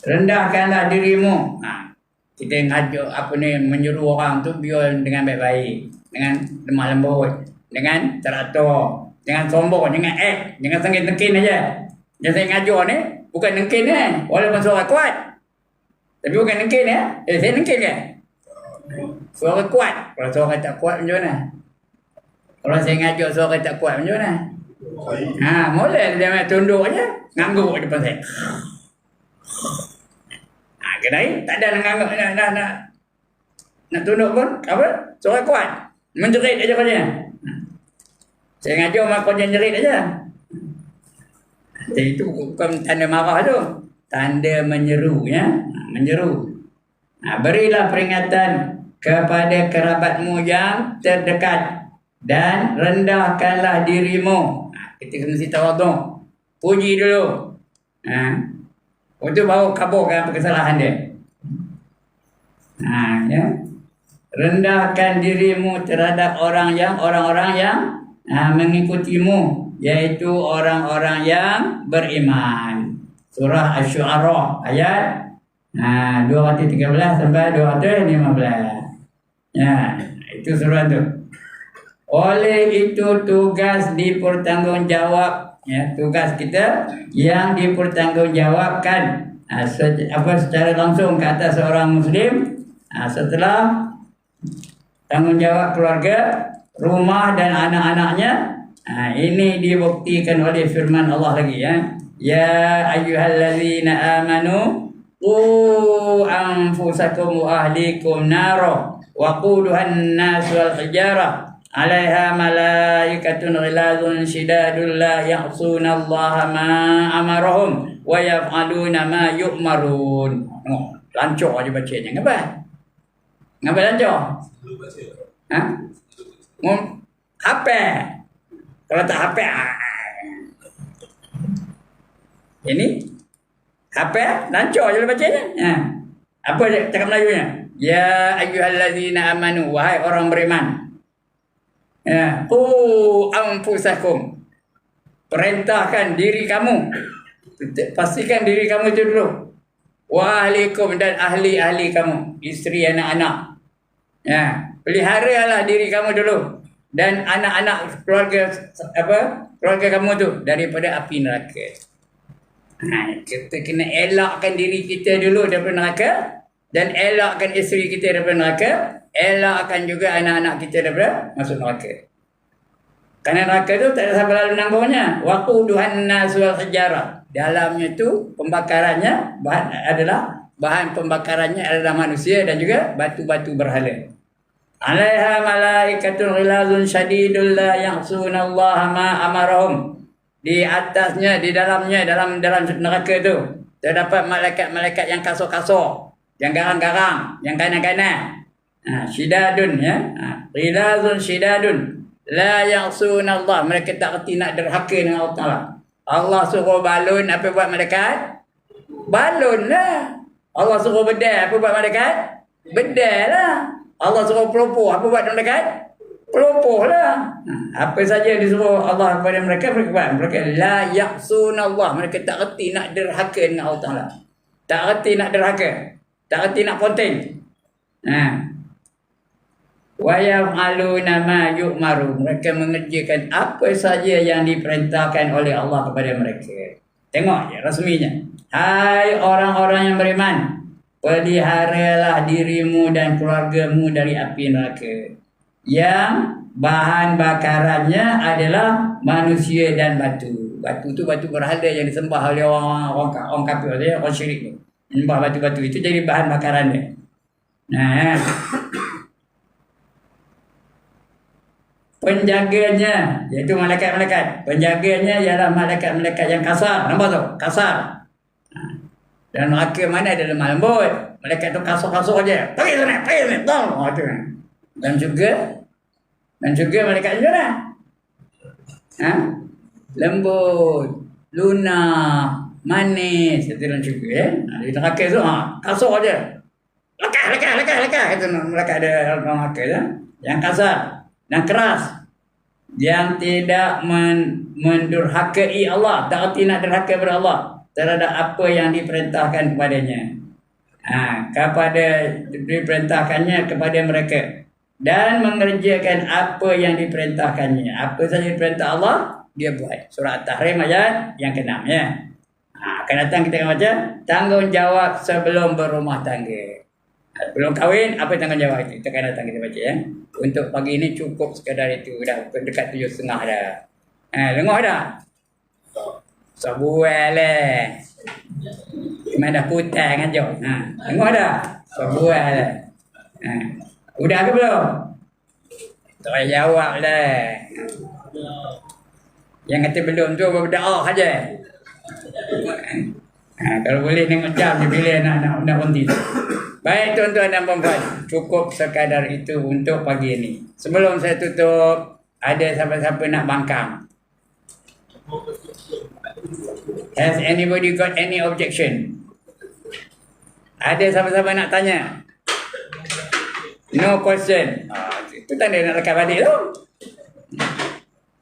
rendahkanlah dirimu. Kita ngajak menyuruh orang tu biar dengan baik-baik, dengan lemah lembut, dengan teratur, jangan sombong, jangan jangan sengit-sengit aja. Yang saya ngajar ni bukan nengkin walaupun suara kuat, tapi bukan nengkin saya nengkin ke? Suara kuat. Kalau suara tak kuat macam mana? Kalau saya ngajar suara tak kuat macam mana? Boleh dia tunduk aja, ngangguk depan saya. Kedai tak ada ngangguk nak tunduk pun apa? Suara kuat. Menjerit aja kerja. Saya ngajar mak kerja jerit aja. Jadi itu bukan tanda marah tu. Tanda menyeru, ya. Menyeru. Berilah peringatan kepada kerabatmu yang terdekat dan rendahkanlah dirimu. Kita mesti tawaduk. Puji dulu. Untuk baru kaburkan kesalahan dia. Ya. Rendahkan dirimu terhadap orang-orang yang mengikutimu, yaitu orang-orang yang beriman. Surah Asy-Syu'ara ayat 213 sampai 215. Ya, itu surah tu. Oleh itu tugas dipertanggungjawab, ya, tugas kita yang dipertanggungjawabkan secara langsung ke atas seorang muslim setelah tanggungjawab keluarga, rumah dan anak-anaknya. Ini dibuktikan oleh firman Allah lagi, ya. Ya ayyuhallazina amanu qu anfusakum wa ahlikum naro wa quduhan nas wal hijarah 'alaiha malaikatun ghilazun shidadun la ya'suna Allah ma amarahum wa yaf'aluna ma yu'marun. Lancar aja bacanya. Ngapa lancar? Hafal. Kalau tak hafal, ini hafal, lancar je bacanya. Apa cakap Melayunya? Ya ayyuhallazina amanu, wahai orang beriman. Qu anfusakum, perintahkan diri kamu. Pastikan diri kamu itu dulu. wa ahlikum, dan ahli-ahli kamu, isteri, anak-anak. Ya, peliharalah diri kamu dulu dan anak-anak keluarga kamu tu daripada api neraka. Kita kena elakkan diri kita dulu daripada neraka, dan elakkan isteri kita daripada neraka, elakkan juga anak-anak kita daripada masuk neraka. Kerana neraka tu tak ada siapa lalu nanggungnya. Waquduhan nas wal hijarah. Dalamnya tu pembakarannya bahan pembakarannya adalah manusia dan juga batu-batu berhala. Alaiha malaikatun ghilazun syadidul la ya'sunallaha ma amarahum. Di atasnya, di dalamnya, dalam neraka tu terdapat malaikat-malaikat yang kasar-kasar, yang garang-garang, yang kanan-kanan. Syidadun, ya. Ghilazun syidadun la ya'sunallah. Mereka tak reti nak derhaka dengan Allah Ta'ala. Allah suruh balun, apa buat malaikat? Balun lah. Allah suruh bedal, apa buat malaikat? Bedal lah. Allah suruh pelopoh, apa buat malaikat? Pelopoh lah. Apa saja disuruh Allah kepada mereka, mereka buat. Mereka la ya'sunallah. Mereka tak reti nak derhaka dengan Allah Ta'ala. Tak reti nak derhaka. Tak reti nak ponteng. Wa yaf'aluna ma yu'maru. Mereka mengerjakan apa saja yang diperintahkan oleh Allah kepada mereka. Tengok je rasminya. Hai orang-orang yang beriman, peliharalah dirimu dan keluargamu dari api neraka, yang bahan bakarannya adalah manusia dan batu. Batu tu batu berhala yang disembah oleh orang kafir, orang syirik tu. Menyembah batu-batu itu jadi bahan bakaran dia. Penjaganya, iaitu malaikat-malaikat. Penjaganya ialah malaikat-malaikat yang kasar. Nampak tu? Kasar. Dan neraka mana ada lemah lembut. Malaikat tu kasar-kasar je. Pergi sana, tolong. Dan juga malaikat juga lah. Lembut, lunak, manis. Itu dan juga ya. Di neraka tu kasar je. Lekah. Itu malaikat ada neraka tu. Yang kasar dan keras, yang tidak mendurhakai Allah, tak erti nak derhaka kepada Allah terhadap apa yang diperintahkan kepadanya. Diperintahkannya kepada mereka, dan mengerjakan apa yang diperintahkannya. Apa saja diperintah Allah, dia buat. Surah At-Tahrim ayat yang ke-6 ya. Akan datang kita akan baca tanggungjawab sebelum berumah tangga. Belum kahwin, apa tanggungjawab itu? Kita akan datang kita baca ya. Untuk pagi ini cukup sekadar itu. Dah dekat 7.30 dah. Dengar dah? Sebuah lah. Memang dah putih kan Jom? Dengar dah? Sebuah lah. Udah ke belum? Tak payah jawab lah. Yang kata belum tu berdoa saja. Kalau boleh tengok jam dia bila nak berhenti. Baik tuan-tuan dan puan-puan, cukup sekadar itu untuk pagi ini. Sebelum saya tutup, ada siapa-siapa nak bangkang? Has anybody got any objection? Ada siapa-siapa nak tanya? No question. Itu tanda nak lekat balik tu.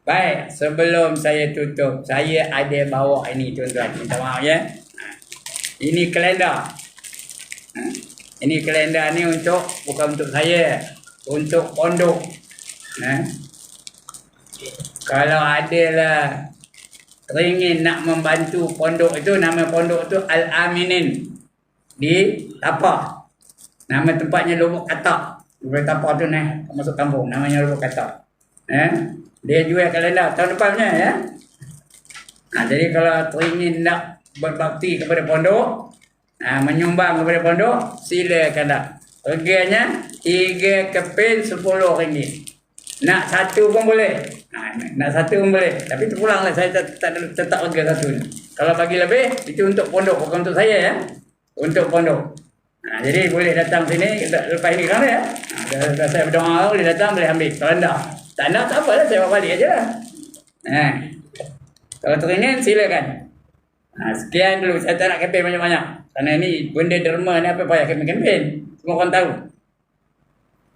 Baik, sebelum saya tutup, saya ada bawa ini tuan-tuan. Minta maaf ya. Ini kalender. Ini kalender ni bukan untuk saya, untuk pondok. Kalau adalah teringin nak membantu pondok itu, nama pondok itu Al-Aminin di Tapah. Nama tempatnya Lubuk Katak. Lubuk Tapah tu masuk kampung, namanya Lubuk Katak. Dia jual kalender tahun depannya ya. Jadi kalau teringin nak berbakti kepada pondok, menyumbang kepada pondok, silakanlah. Harganya 3 keping RM10. Nak satu pun boleh. Nak satu pun boleh. Tapi terpulanglah, saya tak tetap harga satu ni. Kalau bagi lebih, itu untuk pondok, bukan untuk saya ya. Untuk pondok. Jadi boleh datang sini lepas ini kan ya. Dah saya berdoa, boleh datang, boleh ambil. Kalau tak nak tak apalah, saya bawa balik aja lah. Kalau teringin silakan. Sekian dulu, saya tak nak kempen banyak-banyak. Kerana ni benda derma ni apa payah kempen. Semua orang tahu.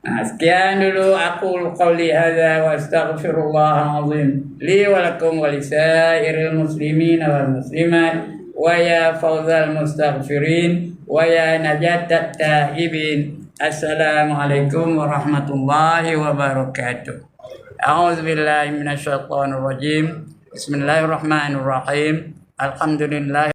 Sekian dulu aku qauli hadza wa astaghfirullahal azim li wa lakum wa lisairil muslimin wal muslimat wa ya fawzal mustaghfirin wa ya najatat taibin. Assalamualaikum warahmatullahi wabarakatuh. A'udzubillahi minasyaitonir rajim. Bismillahirrahmanirrahim. Alhamdulillah.